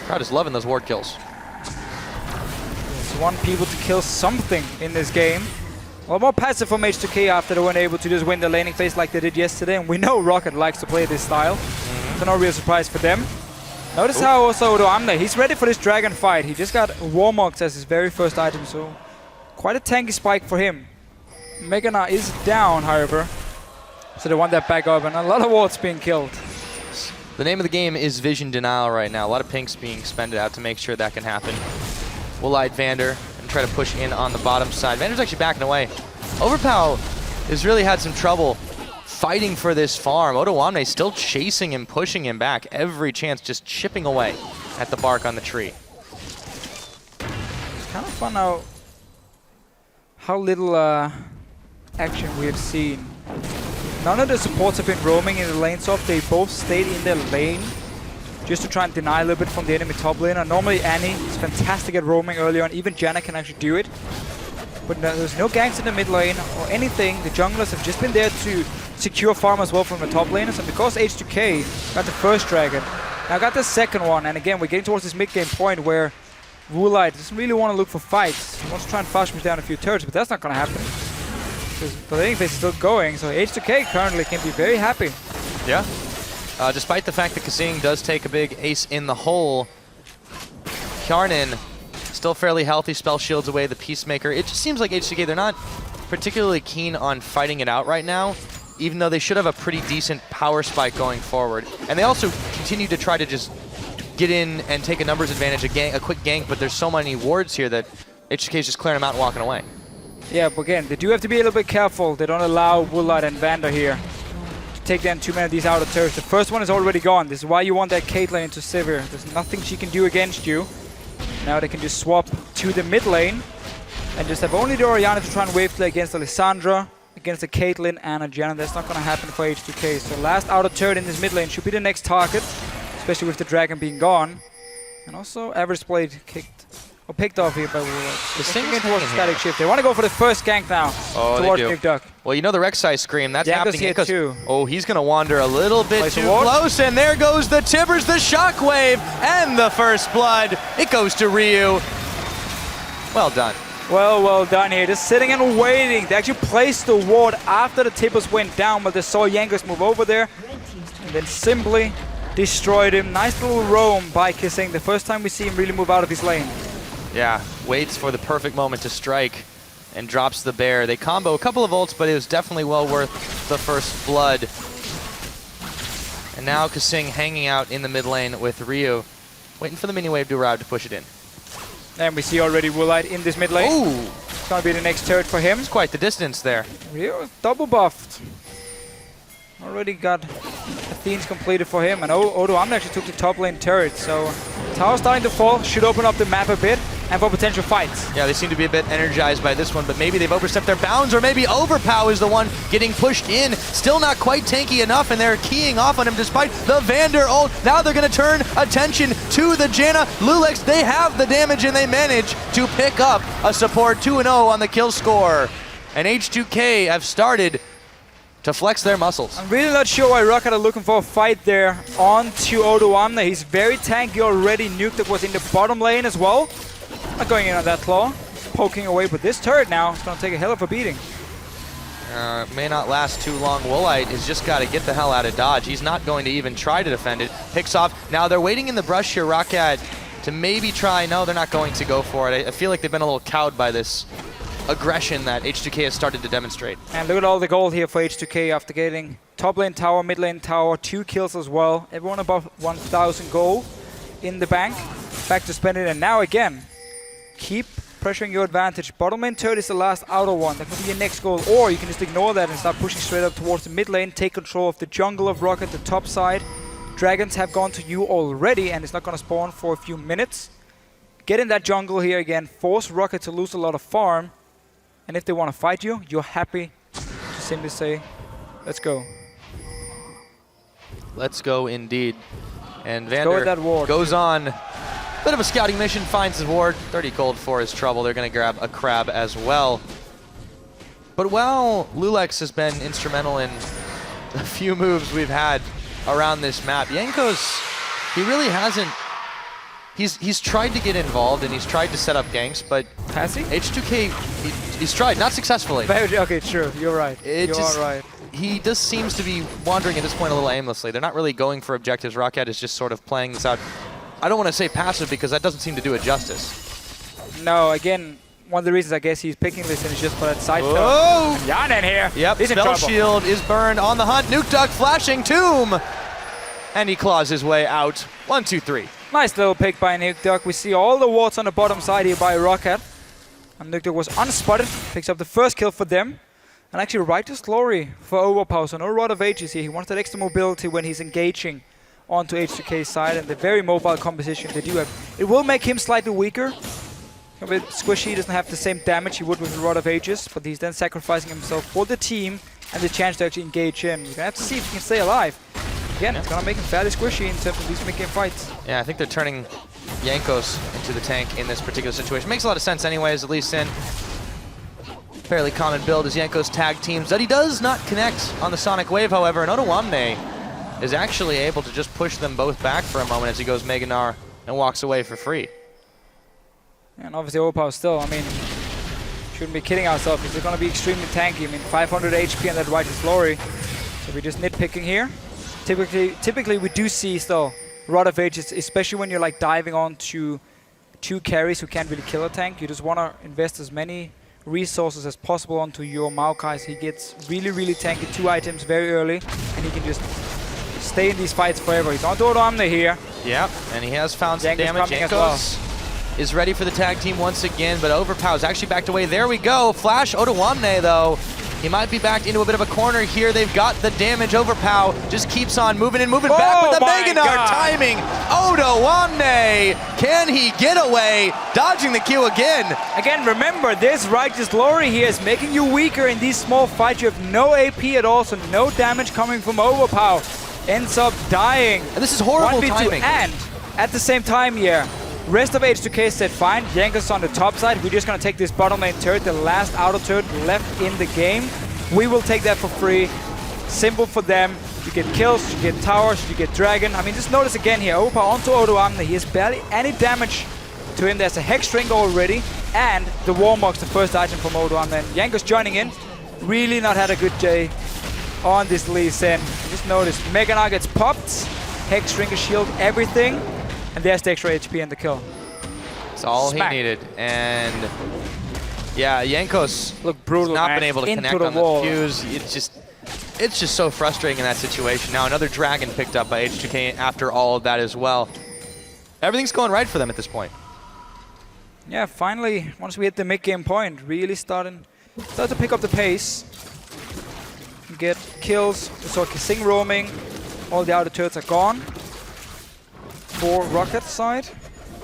Crowd is loving those ward kills. Just want people to kill something in this game. A lot more passive from H2K after they weren't able to just win the laning phase like they did yesterday. And we know ROCCAT likes to play this style. So no real surprise for them. Notice how also Odoamne, he's ready for this Dragon fight. He just got Warmogs as his very first item, so quite a tanky spike for him. Megana is down, however. So they want that back up, and a lot of wards being killed. The name of the game is Vision Denial right now. A lot of pinks being expended out to make sure that can happen. We'll light Vander and try to push in on the bottom side. Vander's actually backing away. Overpow has really had some trouble fighting for this farm. Odoamne still chasing him, pushing him back every chance, just chipping away at the bark on the tree. It's kind of fun how little action we have seen. None of the supports have been roaming in the lane swap. They both stayed in their lane just to try and deny a little bit from the enemy top laner. Normally Annie is fantastic at roaming early on. Even Janna can actually do it. But there's no ganks in the mid lane or anything. The junglers have just been there to secure farm as well from the top laners. And because H2K got the first Dragon, Now I got the second one, and again, we're getting towards this mid-game point where Woolite doesn't really want to look for fights. He wants to try and fast push down a few turrets, but that's not going to happen. Because the laning phase is still going, so H2K currently can be very happy. Yeah. Despite the fact that Kasing does take a big ace in the hole, Kjarnan still fairly healthy, spell shields away the Peacemaker. It just seems like H2K, they're not particularly keen on fighting it out right now, even though they should have a pretty decent power spike going forward. And they also continue to try to just get in and take a numbers advantage, a quick gank, but there's so many wards here that H2K is just clearing them out and walking away. Yeah, but again, they do have to be a little bit careful. They don't allow Woolite and Vander here to take down too many of these outer turrets. The first one is already gone. This is why you want that Caitlyn into Sivir. There's nothing she can do against you. Now they can just swap to the mid lane and just have only the Orianna to try and wave play against Alessandra, against the Caitlyn and a Janna. That's not going to happen for H2K. So last outer turret in this mid lane should be the next target, especially with the dragon being gone. And also Average Blade picked off here by Woolite. The thing towards Static Shift. They want to go for the first gank now towards Nuke Duck. Well, you know the Rek'Sai scream. That's happening. Here too. Oh, he's going to wander a little bit too close, and there goes the Tibbers, the Shockwave, and the first blood. It goes to Ryu. Well done. Well done here. Just sitting and waiting. They actually placed the ward after the Tibbers went down, but they saw Jankos move over there, and then simply destroyed him. Nice little roam by Kasing. The first time we see him really move out of his lane. Yeah, waits for the perfect moment to strike and drops the bear. They combo a couple of ults, but it was definitely well worth the first blood. And now Kasing hanging out in the mid lane with Ryu, waiting for the mini wave to arrive to push it in. And we see already Woolite in this mid lane. Ooh! It's going to be the next turret for him. It's quite the distance there. Ryu double buffed. Already got Athene's completed for him, and Odoamne actually took the top lane turret, so tower starting to fall, should open up the map a bit, and for potential fights. Yeah, they seem to be a bit energized by this one, but maybe they've overstepped their bounds, or maybe Overpow is the one getting pushed in. Still not quite tanky enough, and they're keying off on him despite the Vander ult. Now they're going to turn attention to the Janna. Lulex, they have the damage, and they manage to pick up a support 2-0 on the kill score. And H2K have started to flex their muscles. I'm really not sure why ROCCAT are looking for a fight there onto Odoamne. He's very tanky already. Nuke that was in the bottom lane as well. Not going in on that claw. Poking away, but this turret now is going to take a hell of a beating. May not last too long. Woolite has just got to get the hell out of dodge. He's not going to even try to defend it. Picks off. Now they're waiting in the brush here, ROCCAT, to maybe try. No, they're not going to go for it. I feel like they've been a little cowed by this aggression that H2K has started to demonstrate. And look at all the gold here for H2K after getting top lane tower, mid lane tower, 2 kills as well. Everyone above 1,000 gold in the bank. Back to spend it, and now again, keep pressuring your advantage. Bottom lane turret is the last outer one. That could be your next goal, or you can just ignore that and start pushing straight up towards the mid lane, take control of the jungle of ROCCAT, the top side. Dragons have gone to you already, and it's not going to spawn for a few minutes. Get in that jungle here again, force ROCCAT to lose a lot of farm. And if they want to fight you, you're happy to simply say, let's go. Let's go indeed. And Vander that ward. Goes on. Bit of a scouting mission, finds his ward. 30 gold for his trouble. They're going to grab a crab as well. But while Lulex has been instrumental in the few moves we've had around this map, Jankos, he really hasn't. He's tried to get involved and he's tried to set up ganks, but has he? H2K, he's tried, not successfully. Okay, true, you're right. You are right. He just seems to be wandering at this point a little aimlessly. They're not really going for objectives. ROCCAT is just sort of playing this out. I don't want to say passive because that doesn't seem to do it justice. No, again, one of the reasons I guess he's picking this is just for that side step. Oh! Yanen here. Yep, spell shield is burned on the hunt. Nuke Duck flashing Tomb! And he claws his way out. 1, 2, 3. Nice little pick by Nuke Duck. We see all the wards on the bottom side here by ROCCAT. And Nuke Duck was unspotted. Picks up the first kill for them. And actually Righteous Glory for Overpower. So no Rod of Ages here. He wants that extra mobility when he's engaging onto H2K's side. And the very mobile composition they do have. It will make him slightly weaker. A bit squishy. He doesn't have the same damage he would with the Rod of Ages. But he's then sacrificing himself for the team and the chance to actually engage in. You're going to have to see if he can stay alive. Again, it's going to make him fairly squishy in terms of these mid-game fights. Yeah, I think they're turning Jankos into the tank in this particular situation. Makes a lot of sense anyways, at least in fairly common build as Jankos tag teams. That he does not connect on the Sonic Wave, however, and Odoamne is actually able to just push them both back for a moment as he goes Mega Gnar and walks away for free. And obviously Overpower still, I mean, shouldn't be kidding ourselves. It's going to be extremely tanky. I mean, 500 HP and that Righteous Glory. So we're just nitpicking here. Typically we do see still Rod of Ages, especially when you're like diving onto 2 carries who can't really kill a tank. You just want to invest as many resources as possible onto your Maokai. He gets really tanky 2 items very early, and he can just stay in these fights forever. He's on to Odoamne here. Yep, and he has found some Jankos damage. coming as well. Is ready for the tag team once again, but Overpower's actually backed away. There we go. Flash Odoamne, though. He might be backed into a bit of a corner here. They've got the damage. Overpower just keeps on moving and moving back with the Mega Gnar timing. Odoamne, can he get away? Dodging the Q again. Again, remember, this Righteous Glory here is making you weaker in these small fights. You have no AP at all, so no damage coming from Overpower. Ends up dying. And this is horrible 1v2. timing. And at the same time here, rest of H2K said fine. Jankos on the top side. We're just going to take this bottom lane turret, the last auto turret left in the game. We will take that for free. Simple for them. You get kills, you get towers, you get dragon. I mean, just notice again here, Overpower onto Odoamne. He has barely any damage to him. There's a Hex String already. And the Warmog's the first item from Odoamne. And Jankos joining in. Really not had a good day on this Lee Sin. Just notice, Mega Gnar gets popped. Hex String, shield, everything. And there's the extra HP and the kill. That's all Smack. he needed. And yeah, Jankos look brutal, not man. been able to Into connect the on wall. the fuse. It's just so frustrating in that situation. Now another dragon picked up by H2K after all of that as well. Everything's going right for them at this point. Yeah, finally, once we hit the mid-game point, really start to pick up the pace. Get kills. We saw Kasing roaming. All the outer turrets are gone for ROCCAT side.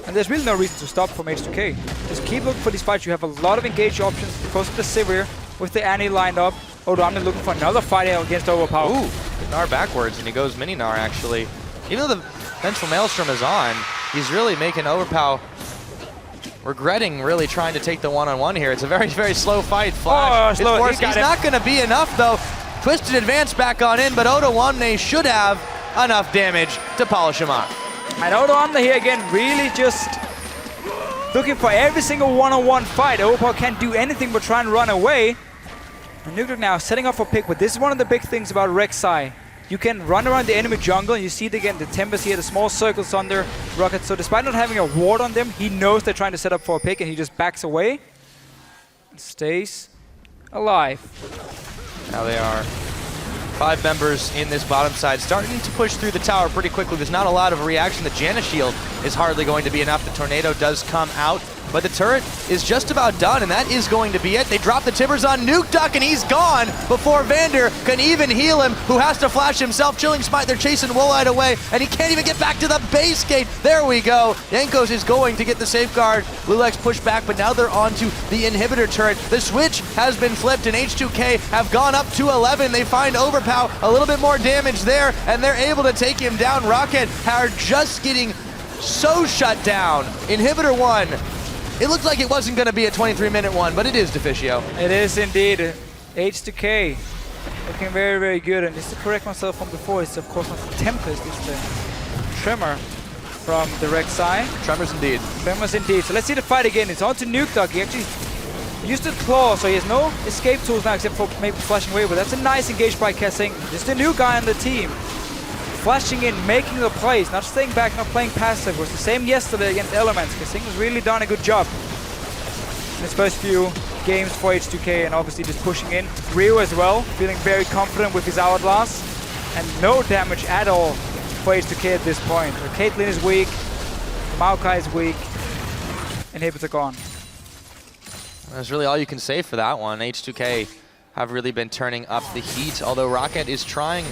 And there's really no reason to stop from H2K. Just keep looking for these fights. You have a lot of engage options because of the Sivir with the Annie lined up. Odoamne looking for another fight against Overpower. Ooh, Gnar backwards, and he goes Mini Gnar actually. Even though the Vengeful Maelstrom is on, he's really making Overpower regretting really trying to take the one-on-one here. It's a very slow fight. Flash slow. He's not going to be enough though. Twisted advance back on in, but Odoamne should have enough damage to polish him off. And Odoamne here again, really just looking for every single one-on-one fight. Overpower can't do anything but try and run away. And Nukdog now setting up for pick, but this is one of the big things about Rek'Sai. You can run around the enemy jungle, and you see it again, the Timbers here, the small circles under ROCCAT. So despite not having a ward on them, he knows they're trying to set up for a pick, and he just backs away and stays alive. Now they are 5 members in this bottom side, starting to push through the tower pretty quickly. There's not a lot of reaction. The Janna shield is hardly going to be enough. The tornado does come out, but the turret is just about done, and that is going to be it. They drop the Timbers on Nukeduck, and he's gone before Vander can even heal him, who has to flash himself. Chilling Smite, they're chasing Woolite away, and he can't even get back to the base gate. There we go. Jankos is going to get the safeguard. Lulex pushed back, but now they're onto the inhibitor turret. The switch has been flipped, and H2K have gone up to 11. They find Overpower, a little bit more damage there, and they're able to take him down. ROCCAT are just getting so shut down. Inhibitor 1. It looked like it wasn't going to be a 23-minute one, but it is, Deficio. It is indeed. H2K looking very good. And just to correct myself from before, it's of course not the Tempest, it's the Tremor from the Rek'Sai. Tremors indeed. Tremors indeed. So let's see the fight again. It's on to Nukeduck. He actually used the claw, so he has no escape tools now except for maybe flashing away. But that's a nice engage by Kasing. Just a new guy on the team. Flashing in, making the plays, not staying back, not playing passive. It was the same yesterday against Elements. Kasing has really done a good job in his first few games for H2K, and obviously just pushing in. Ryu as well, feeling very confident with his Hourglass, and no damage at all for H2K at this point. So Caitlyn is weak, Maokai is weak, inhibitor gone. That's really all you can say for that one. H2K have really been turning up the heat, although ROCCAT is trying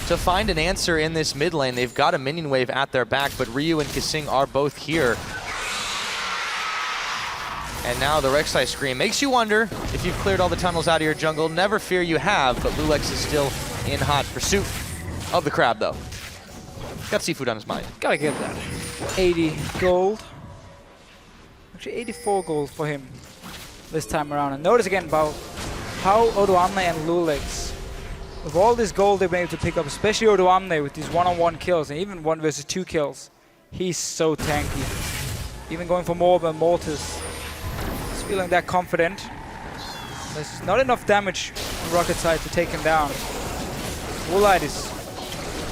to find an answer in this mid lane. They've got a minion wave at their back, but Ryu and Kasing are both here. And now the Rek'Sai Scream makes you wonder if you've cleared all the tunnels out of your jungle. Never fear, you have, but Lulex is still in hot pursuit of the crab, though. Got seafood on his mind. Gotta get that. 80 gold. Actually 84 gold for him this time around. And notice again about how Odoamne and Lulex With all this gold they've been able to pick up, especially Odoamne with these one-on-one kills and even 1 versus 2 kills, he's so tanky. Even going for more than Mortis. He's feeling that confident. There's not enough damage on Rocket side to take him down. Woolite is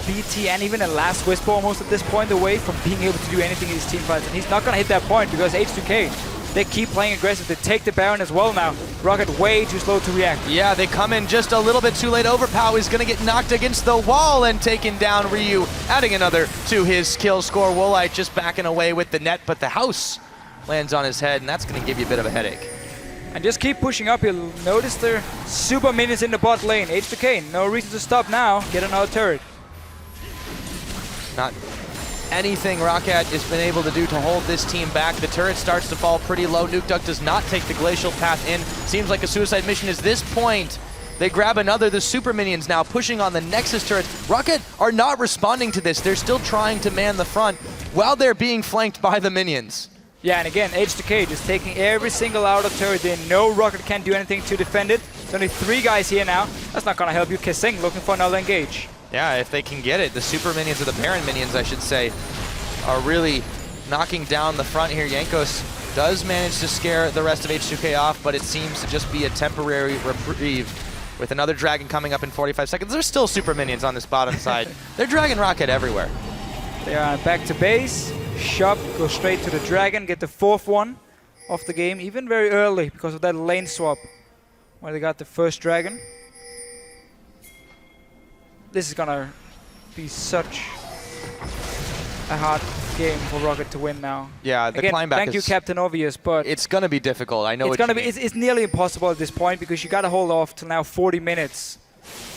BT and even a last Whisper almost at this point away from being able to do anything in these team fights. And he's not going to hit that point because H2K, they keep playing aggressive. They take the Baron as well now. Rocket way too slow to react. Yeah, they come in just a little bit too late. Overpow is going to get knocked against the wall and taken down. Ryu adding another to his kill score. Woolite just backing away with the net, but the house lands on his head, and that's going to give you a bit of a headache. And just keep pushing up. You'll notice their super minions in the bot lane. H2K, no reason to stop now. Get another turret. Not anything ROCCAT has been able to do to hold this team back. The turret starts to fall pretty low. Nuke Duck does not take the glacial path in. Seems like a suicide mission is this point. They grab another. The super minions now pushing on the Nexus turret. ROCCAT are not responding to this. They're still trying to man the front while they're being flanked by the minions. Yeah, and again, H2K just taking every single outer turret. They know Rocket can't do anything to defend it. There's only 3 guys here now. That's not going to help you. Kissing looking for another engage. Yeah, if they can get it. The super minions, or the Baron minions, I should say, are really knocking down the front here. Jankos does manage to scare the rest of H2K off, but it seems to just be a temporary reprieve. With another dragon coming up in 45 seconds, there's still super minions on this bottom side. They're dragging ROCCAT everywhere. They are back to base. Shop, go straight to the dragon, get the 4th one of the game, even very early because of that lane swap where they got the first dragon. This is gonna be such a hard game for Rocket to win now. Yeah, the again, climb back thank you, Captain Obvious, but it's gonna be difficult. I know it's gonna be. It's nearly impossible at this point because you gotta hold off till now 40 minutes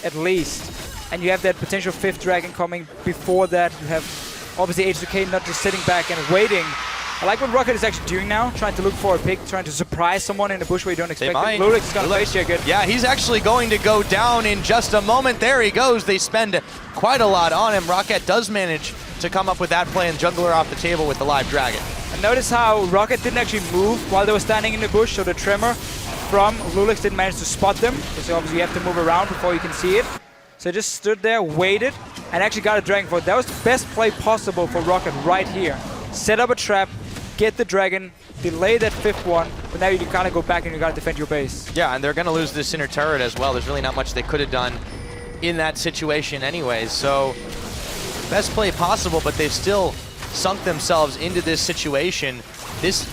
at least, and you have that potential 5th dragon coming before that. You have obviously H2K not just sitting back and waiting. I like what Rocket is actually doing now, trying to look for a pick, trying to surprise someone in the bush where you don't expect it. Lulix is going to face check it. Yeah, he's actually going to go down in just a moment. There he goes. They spend quite a lot on him. ROCCAT does manage to come up with that play and jungler off the table with the live dragon. And notice how Rocket didn't actually move while they were standing in the bush, so the tremor from Lulix didn't manage to spot them, because obviously you have to move around before you can see it. So just stood there, waited, and actually got a dragon for it. That was the best play possible for Rocket right here. Set up a trap, get the dragon, delay that 5th one, but now you can kind of go back and you got to defend your base. Yeah, and they're going to lose this inner turret as well. There's really not much they could have done in that situation anyways. So best play possible, but they've still sunk themselves into this situation. This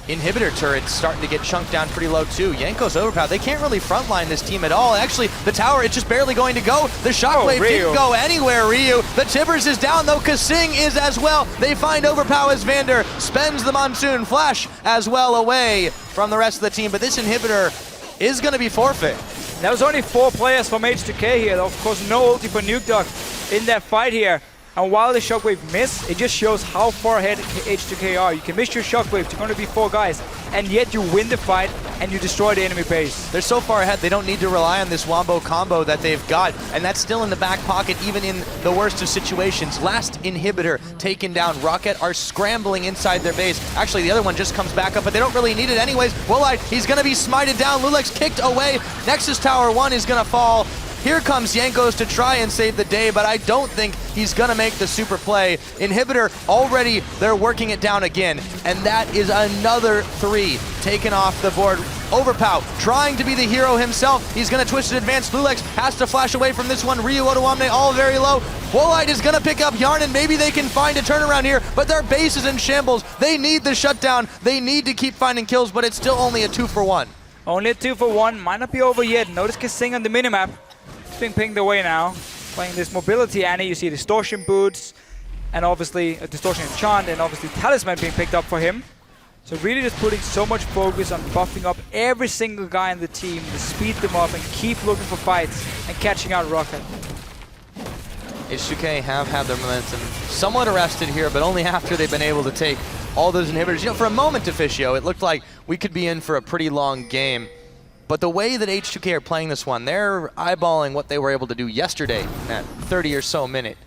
inhibitor turret's starting to get chunked down pretty low too. Yanko's overpowered. They can't really frontline this team at all. Actually, the tower, it's just barely going to go. The shockwave didn't go anywhere, Ryu. The Tibbers is down though. Kasing is as well. They find overpower as Vander spends the Monsoon Flash as well away from the rest of the team. But this inhibitor is going to be forfeit. There was only 4 players from H2K here. Of course, no ulti for Nuke Duck in that fight here. And while the shockwave missed, it just shows how far ahead H2K are. You can miss your shockwave, you're going to be 4 guys, and yet you win the fight and you destroy the enemy base. They're so far ahead, they don't need to rely on this Wombo combo that they've got, and that's still in the back pocket, even in the worst of situations. Last inhibitor taken down. ROCCAT are scrambling inside their base. Actually, the other one just comes back up, but they don't really need it anyways. Woolite, he's going to be smited down. Lulix kicked away. Nexus Tower 1 is going to fall. Here comes Jankos to try and save the day, but I don't think he's going to make the super play. Inhibitor already, they're working it down again, and that is another 3 taken off the board. Overpow trying to be the hero himself. He's going to twist it advance. Lulix has to flash away from this one. Ryu, Odoamne all very low. Woolite is going to pick up Yarn, and maybe they can find a turnaround here, but their base is in shambles. They need the shutdown. They need to keep finding kills, but it's still only a 2-for-1. Only a 2-for-1. Might not be over yet. Notice Kasing on the minimap. Being pinged away now, playing this mobility Annie. You see distortion boots, and obviously a distortion enchant, and obviously talisman being picked up for him. So really just putting so much focus on buffing up every single guy in the team to speed them up and keep looking for fights and catching out ROCCAT. H2K have had their momentum somewhat arrested here, but only after they've been able to take all those inhibitors. You know, for a moment, Deficio, it looked like we could be in for a pretty long game. But the way that H2K are playing this one, they're eyeballing what they were able to do yesterday at 30 or so minute.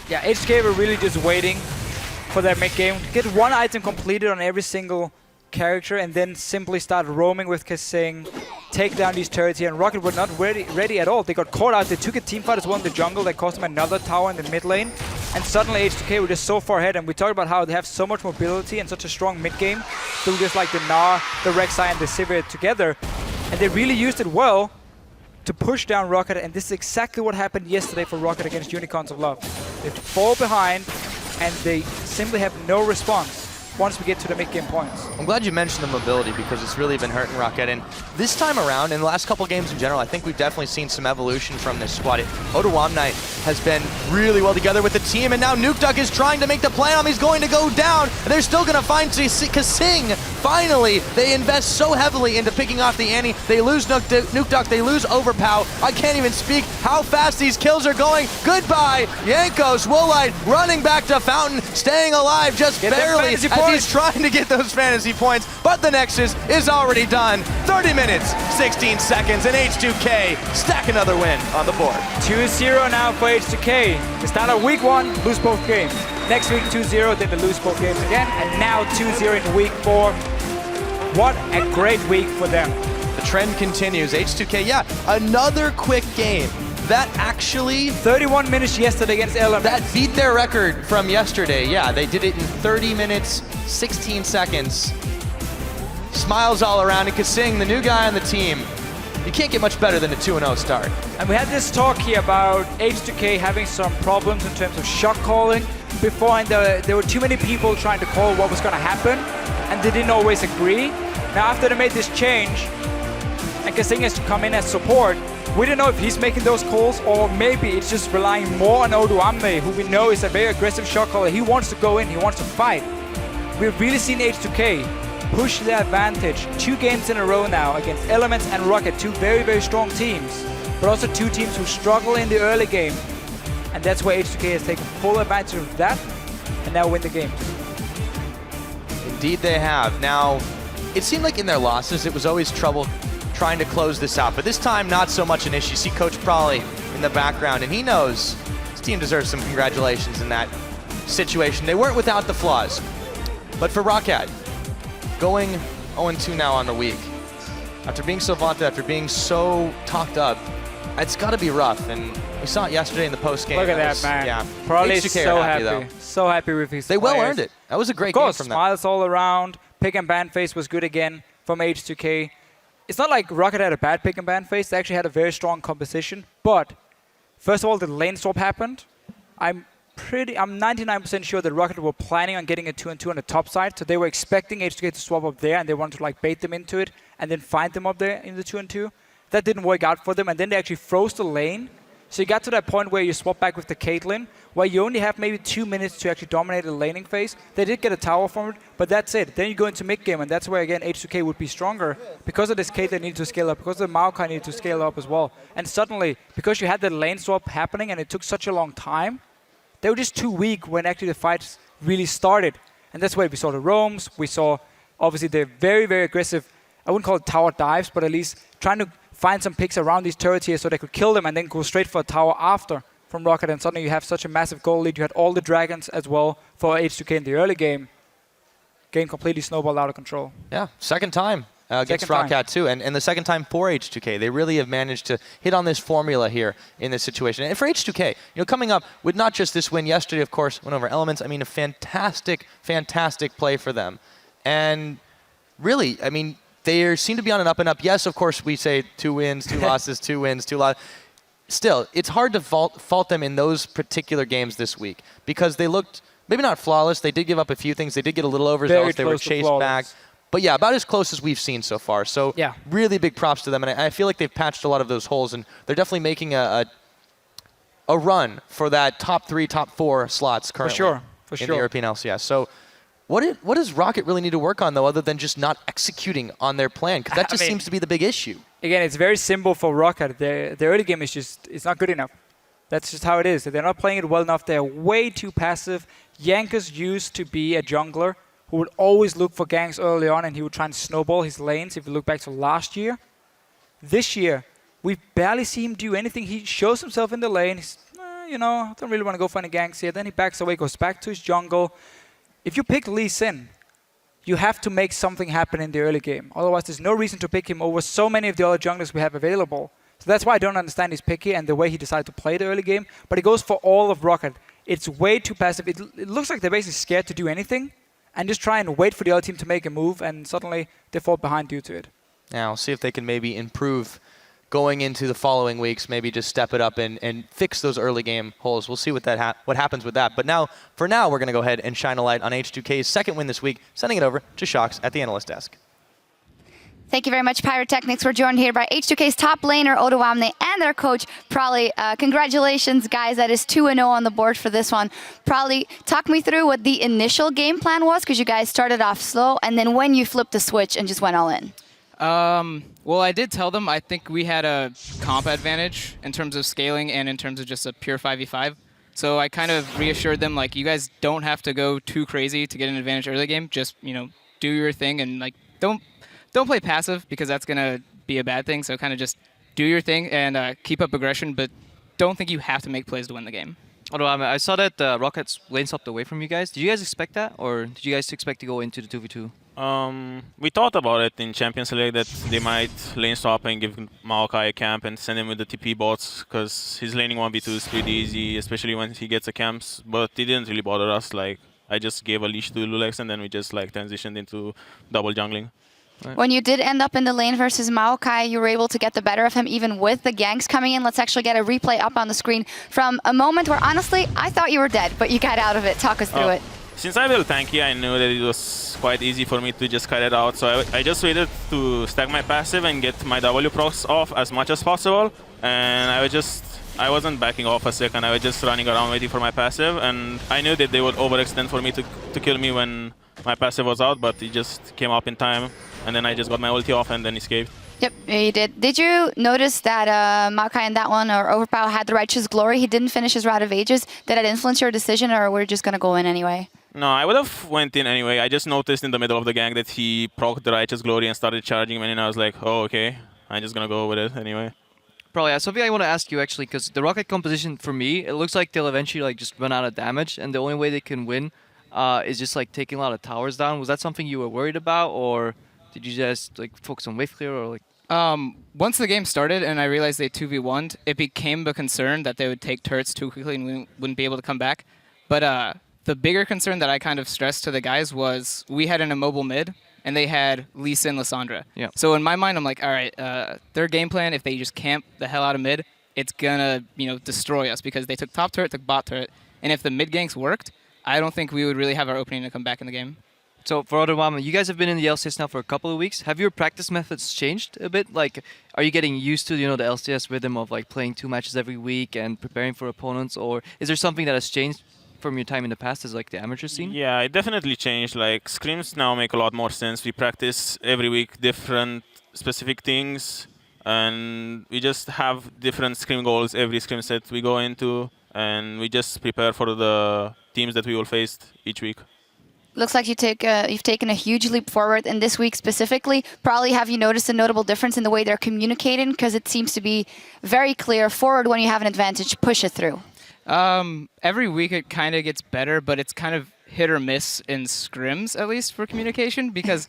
Yeah, H2K were really just waiting for their mid game. Get 1 item completed on every single character and then simply start roaming with Kasing, take down these turrets here, and ROCCAT were not ready at all. They got caught out. They took a teamfight as well in the jungle. That cost them another tower in the mid lane. And suddenly H2K were just so far ahead. And we talked about how they have so much mobility and such a strong mid game through just like the Gnar, the Rek'Sai, and the Sivir together. And they really used it well to push down ROCCAT. And this is exactly what happened yesterday for ROCCAT against Unicorns of Love. They fall behind and they simply have no response once we get to the mid-game points. I'm glad you mentioned the mobility because it's really been hurting ROCCAT. And this time around, in the last couple games in general, I think we've definitely seen some evolution from this squad. Odoamne has been really well together with the team, and now Nukeduck is trying to make the play on him. He's going to go down, and they're still going to find Kasing. Finally, they invest so heavily into picking off the Annie. They lose Nukeduck, they lose Overpow. I can't even speak how fast these kills are going. Goodbye, Jankos, Woolite running back to Fountain, staying alive just barely as he's trying to get those fantasy points, but the Nexus is already done. 30 minutes, 16 seconds, and H2K stack another win on the board. 2-0 now for H2K. They start out week 1, lose both games. Next week 2-0, then they lose both games again, and now 2-0 in week 4. What a great week for them. The trend continues. H2K, yeah, another quick game. That actually... 31 minutes yesterday against Element. That beat their record from yesterday. Yeah, they did it in 30 minutes, 16 seconds. Smiles all around, and Kasing, the new guy on the team. You can't get much better than a 2-0 start. And we had this talk here about H2K having some problems in terms of shot calling. Before, and there were too many people trying to call what was going to happen, and they didn't always agree. Now, after they made this change, and Kasing has to come in as support, we don't know if he's making those calls or maybe it's just relying more on Odoamne, who we know is a very aggressive shot caller. He wants to go in, he wants to fight. We've really seen H2K push their advantage 2 games in a row now against Elements and ROCCAT, 2 very, very strong teams, but also 2 teams who struggle in the early game. And that's where H2K has taken full advantage of that and now win the game. Indeed they have. Now, it seemed like in their losses it was always trouble trying to close this out, but this time not so much an issue. You see Coach Prawley in the background, and he knows his team deserves some congratulations in that situation. They weren't without the flaws, but for ROCCAT, going 0-2 now on the week, after being so vaunted, after being so talked up, it's got to be rough, and we saw it yesterday in the post-game. Look at that, man. Yeah, Probably H2K so happy, happy. though. So happy with his They players. well earned it. That was a great Of course, game from them. smiles all around. Pick and ban phase was good again from H2K. It's not like ROCCAT had a bad pick and ban phase. They actually had a very strong composition. But first of all, the lane swap happened. I'm 99% sure that ROCCAT were planning on getting a 2-2 on the top side. So they were expecting H2K to swap up there, and they wanted to like bait them into it and then find them up there in the 2-2. That didn't work out for them, and then they actually froze the lane. So you got to that point where you swap back with the Caitlyn, where you only have maybe 2 minutes to actually dominate the laning phase. They did get a tower from it, but that's it. Then you go into mid-game, and that's where, again, H2K would be stronger. Because of this Caitlyn needed to scale up, because of the Maokai needed to scale up as well. And suddenly, because you had the lane swap happening and it took such a long time, they were just too weak when actually the fights really started. And that's where we saw the roams. We saw, obviously, the very, very aggressive, I wouldn't call it tower dives, but at least trying to find some picks around these turrets here so they could kill them and then go straight for a tower after from ROCCAT. And suddenly you have such a massive goal lead. You had all the dragons as well for H2K in the early game. Game completely snowballed out of control. Yeah, second time against Second time. ROCCAT too, and the second time for H2K. They really have managed to hit on this formula here in this situation. And for H2K, coming up with not just this win yesterday, of course, win over Elements. I mean, a fantastic, fantastic play for them. And really, I mean, they seem to be on an up and up. Yes, of course, we say 2 wins, 2 losses, 2 wins, 2 losses. Still, it's hard to fault them in those particular games this week because they looked maybe not flawless. They did give up a few things. They did get a little overzealous. They were chased back. But yeah, about as close as we've seen so far. So yeah, really big props to them. And I feel like they've patched a lot of those holes, and they're definitely making a run for that top 3, top 4 slots currently in the European LCS. So what does ROCCAT really need to work on, though, other than just not executing on their plan? Because that just seems to be the big issue. Again, it's very simple for ROCCAT. Their early game is just, it's not good enough. That's just how it is. They're not playing it well enough. They're way too passive. Jankos used to be a jungler who would always look for ganks early on, and he would try and snowball his lanes if you look back to last year. This year, we barely see him do anything. He shows himself in the lane. He's, I don't really want to go for any ganks here. Then he backs away, goes back to his jungle. If you pick Lee Sin, you have to make something happen in the early game. Otherwise, there's no reason to pick him over so many of the other junglers we have available. So that's why I don't understand his picky and the way he decided to play the early game. But it goes for all of ROCCAT. It's way too passive. It looks like they're basically scared to do anything and just try and wait for the other team to make a move, and suddenly they fall behind due to it. Now, see if they can maybe improve going into the following weeks, maybe just step it up and fix those early game holes. We'll see what happens with that. But now, for now, we're going to go ahead and shine a light on H2K's second win this week, sending it over to Shox at the analyst desk. Thank you very much, Pyrotechnics. We're joined here by H2K's top laner, Odoamne, and their coach, Prali. Congratulations, guys. That is 2-0 on the board for this one. Prali, talk me through what the initial game plan was, because you guys started off slow, and then when you flipped the switch and just went all in. Well, I did tell them I think we had a comp advantage in terms of scaling and in terms of just a pure 5v5. So I kind of reassured them, like, you guys don't have to go too crazy to get an advantage early game. Just, you know, do your thing and, like, don't play passive, because that's going to be a bad thing. So kind of just do your thing and keep up aggression, but don't think you have to make plays to win the game. Although I saw that ROCCAT's lane swapped away from you guys. Did you guys expect that, or did you guys expect to go into the 2v2? We thought about it in Champions League that they might lane swap and give Maokai a camp and send him with the TP bots, because his laning 1v2 is pretty easy, especially when he gets a camps. But it didn't really bother us. Like, I just gave a leash to Lulex and then we just like transitioned into double jungling. Right. When you did end up in the lane versus Maokai, you were able to get the better of him even with the ganks coming in. Let's actually get a replay up on the screen from a moment where, honestly, I thought you were dead, but you got out of it. Talk us through it. Since I built tanky, I knew that it was quite easy for me to just cut it out. So I just waited to stack my passive and get my W procs off as much as possible. And I wasn't backing off a second. I was just running around waiting for my passive. And I knew that they would overextend for me to kill me when my passive was out, but it just came up in time. And then I just got my ulti off and then escaped. Yep, you did. Did you notice that Maokai in that one, or Overpower, had the Righteous Glory? He didn't finish his Route of Ages. Did that influence your decision, or were you just going to go in anyway? No, I would have went in anyway. I just noticed in the middle of the gang that he procced the Righteous Glory and started charging me, and I was like, oh, okay. I'm just going to go with it anyway. Probably, something I want to ask you actually, because the ROCCAT composition for me, it looks like they'll eventually like just run out of damage, and the only way they can win is just like taking a lot of towers down. Was that something you were worried about, or did you just like focus on wave clear, or like? Once the game started and I realized they 2v1'd, it became a concern that they would take turrets too quickly and we wouldn't be able to come back. But the bigger concern that I kind of stressed to the guys was we had an immobile mid and they had Lisa and Lissandra. Yeah. So in my mind, I'm like, all right, their game plan, if they just camp the hell out of mid, it's gonna, destroy us, because they took top turret, took bot turret, and if the mid ganks worked, I don't think we would really have our opening to come back in the game. So for Odoamne, you guys have been in the LCS now for a couple of weeks. Have your practice methods changed a bit? Like, are you getting used to, the LCS rhythm of like playing 2 matches every week and preparing for opponents, or is there something that has changed from your time in the past as like the amateur scene? Yeah, it definitely changed. Like, scrims now make a lot more sense. We practice every week different specific things, and we just have different scrim goals every scrim set we go into, and we just prepare for the teams that we will face each week. Looks like you've taken a huge leap forward, and this week specifically, probably have you noticed a notable difference in the way they're communicating? Because it seems to be very clear, forward when you have an advantage, push it through. Every week it kind of gets better, but it's kind of hit or miss in scrims, at least for communication, because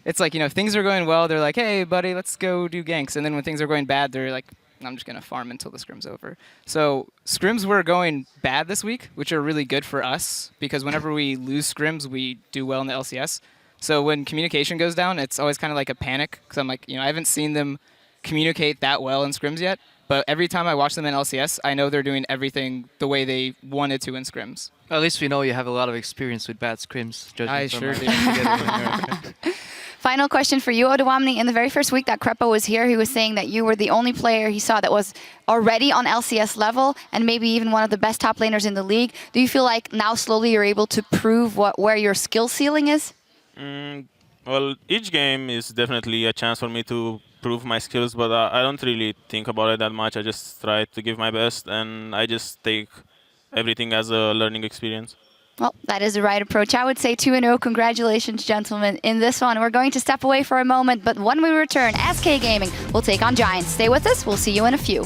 it's like, if things are going well, they're like, hey buddy, let's go do ganks, and then when things are going bad, they're like, I'm just going to farm until the scrim's over. So scrims were going bad this week, which are really good for us, because whenever we lose scrims, we do well in the LCS. So when communication goes down, it's always kind of like a panic, because I'm like, I haven't seen them communicate that well in scrims yet, but every time I watch them in LCS, I know they're doing everything the way they wanted to in scrims. At least we know you have a lot of experience with bad scrims. I sure do. Final question for you, Odoamne. In the very first week that Krepo was here, he was saying that you were the only player he saw that was already on LCS level and maybe even one of the best top laners in the league. Do you feel like now slowly you're able to prove where your skill ceiling is? Well, each game is definitely a chance for me to prove my skills, but I don't really think about it that much. I just try to give my best, and I just take everything as a learning experience. Well, that is the right approach. I would say 2-0. Congratulations, gentlemen. In this one, we're going to step away for a moment, but when we return, SK Gaming will take on Giants. Stay with us. We'll see you in a few.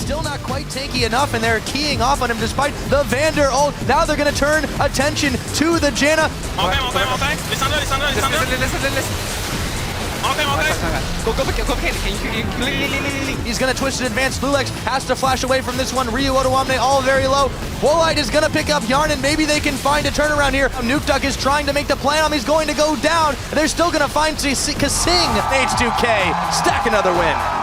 still not quite tanky enough, and they're keying off on him despite the Vander ult. Now they're going to turn attention to the Janna. Okay. Listen. He's going to twist it advance. Lulex has to flash away from this one. Ryu Otoamne all very low. Wolite is going to pick up Yarn, and maybe they can find a turnaround here. Nukeduck is trying to make the play on him. He's going to go down. They're still going to find Kasing. H2K stack another win.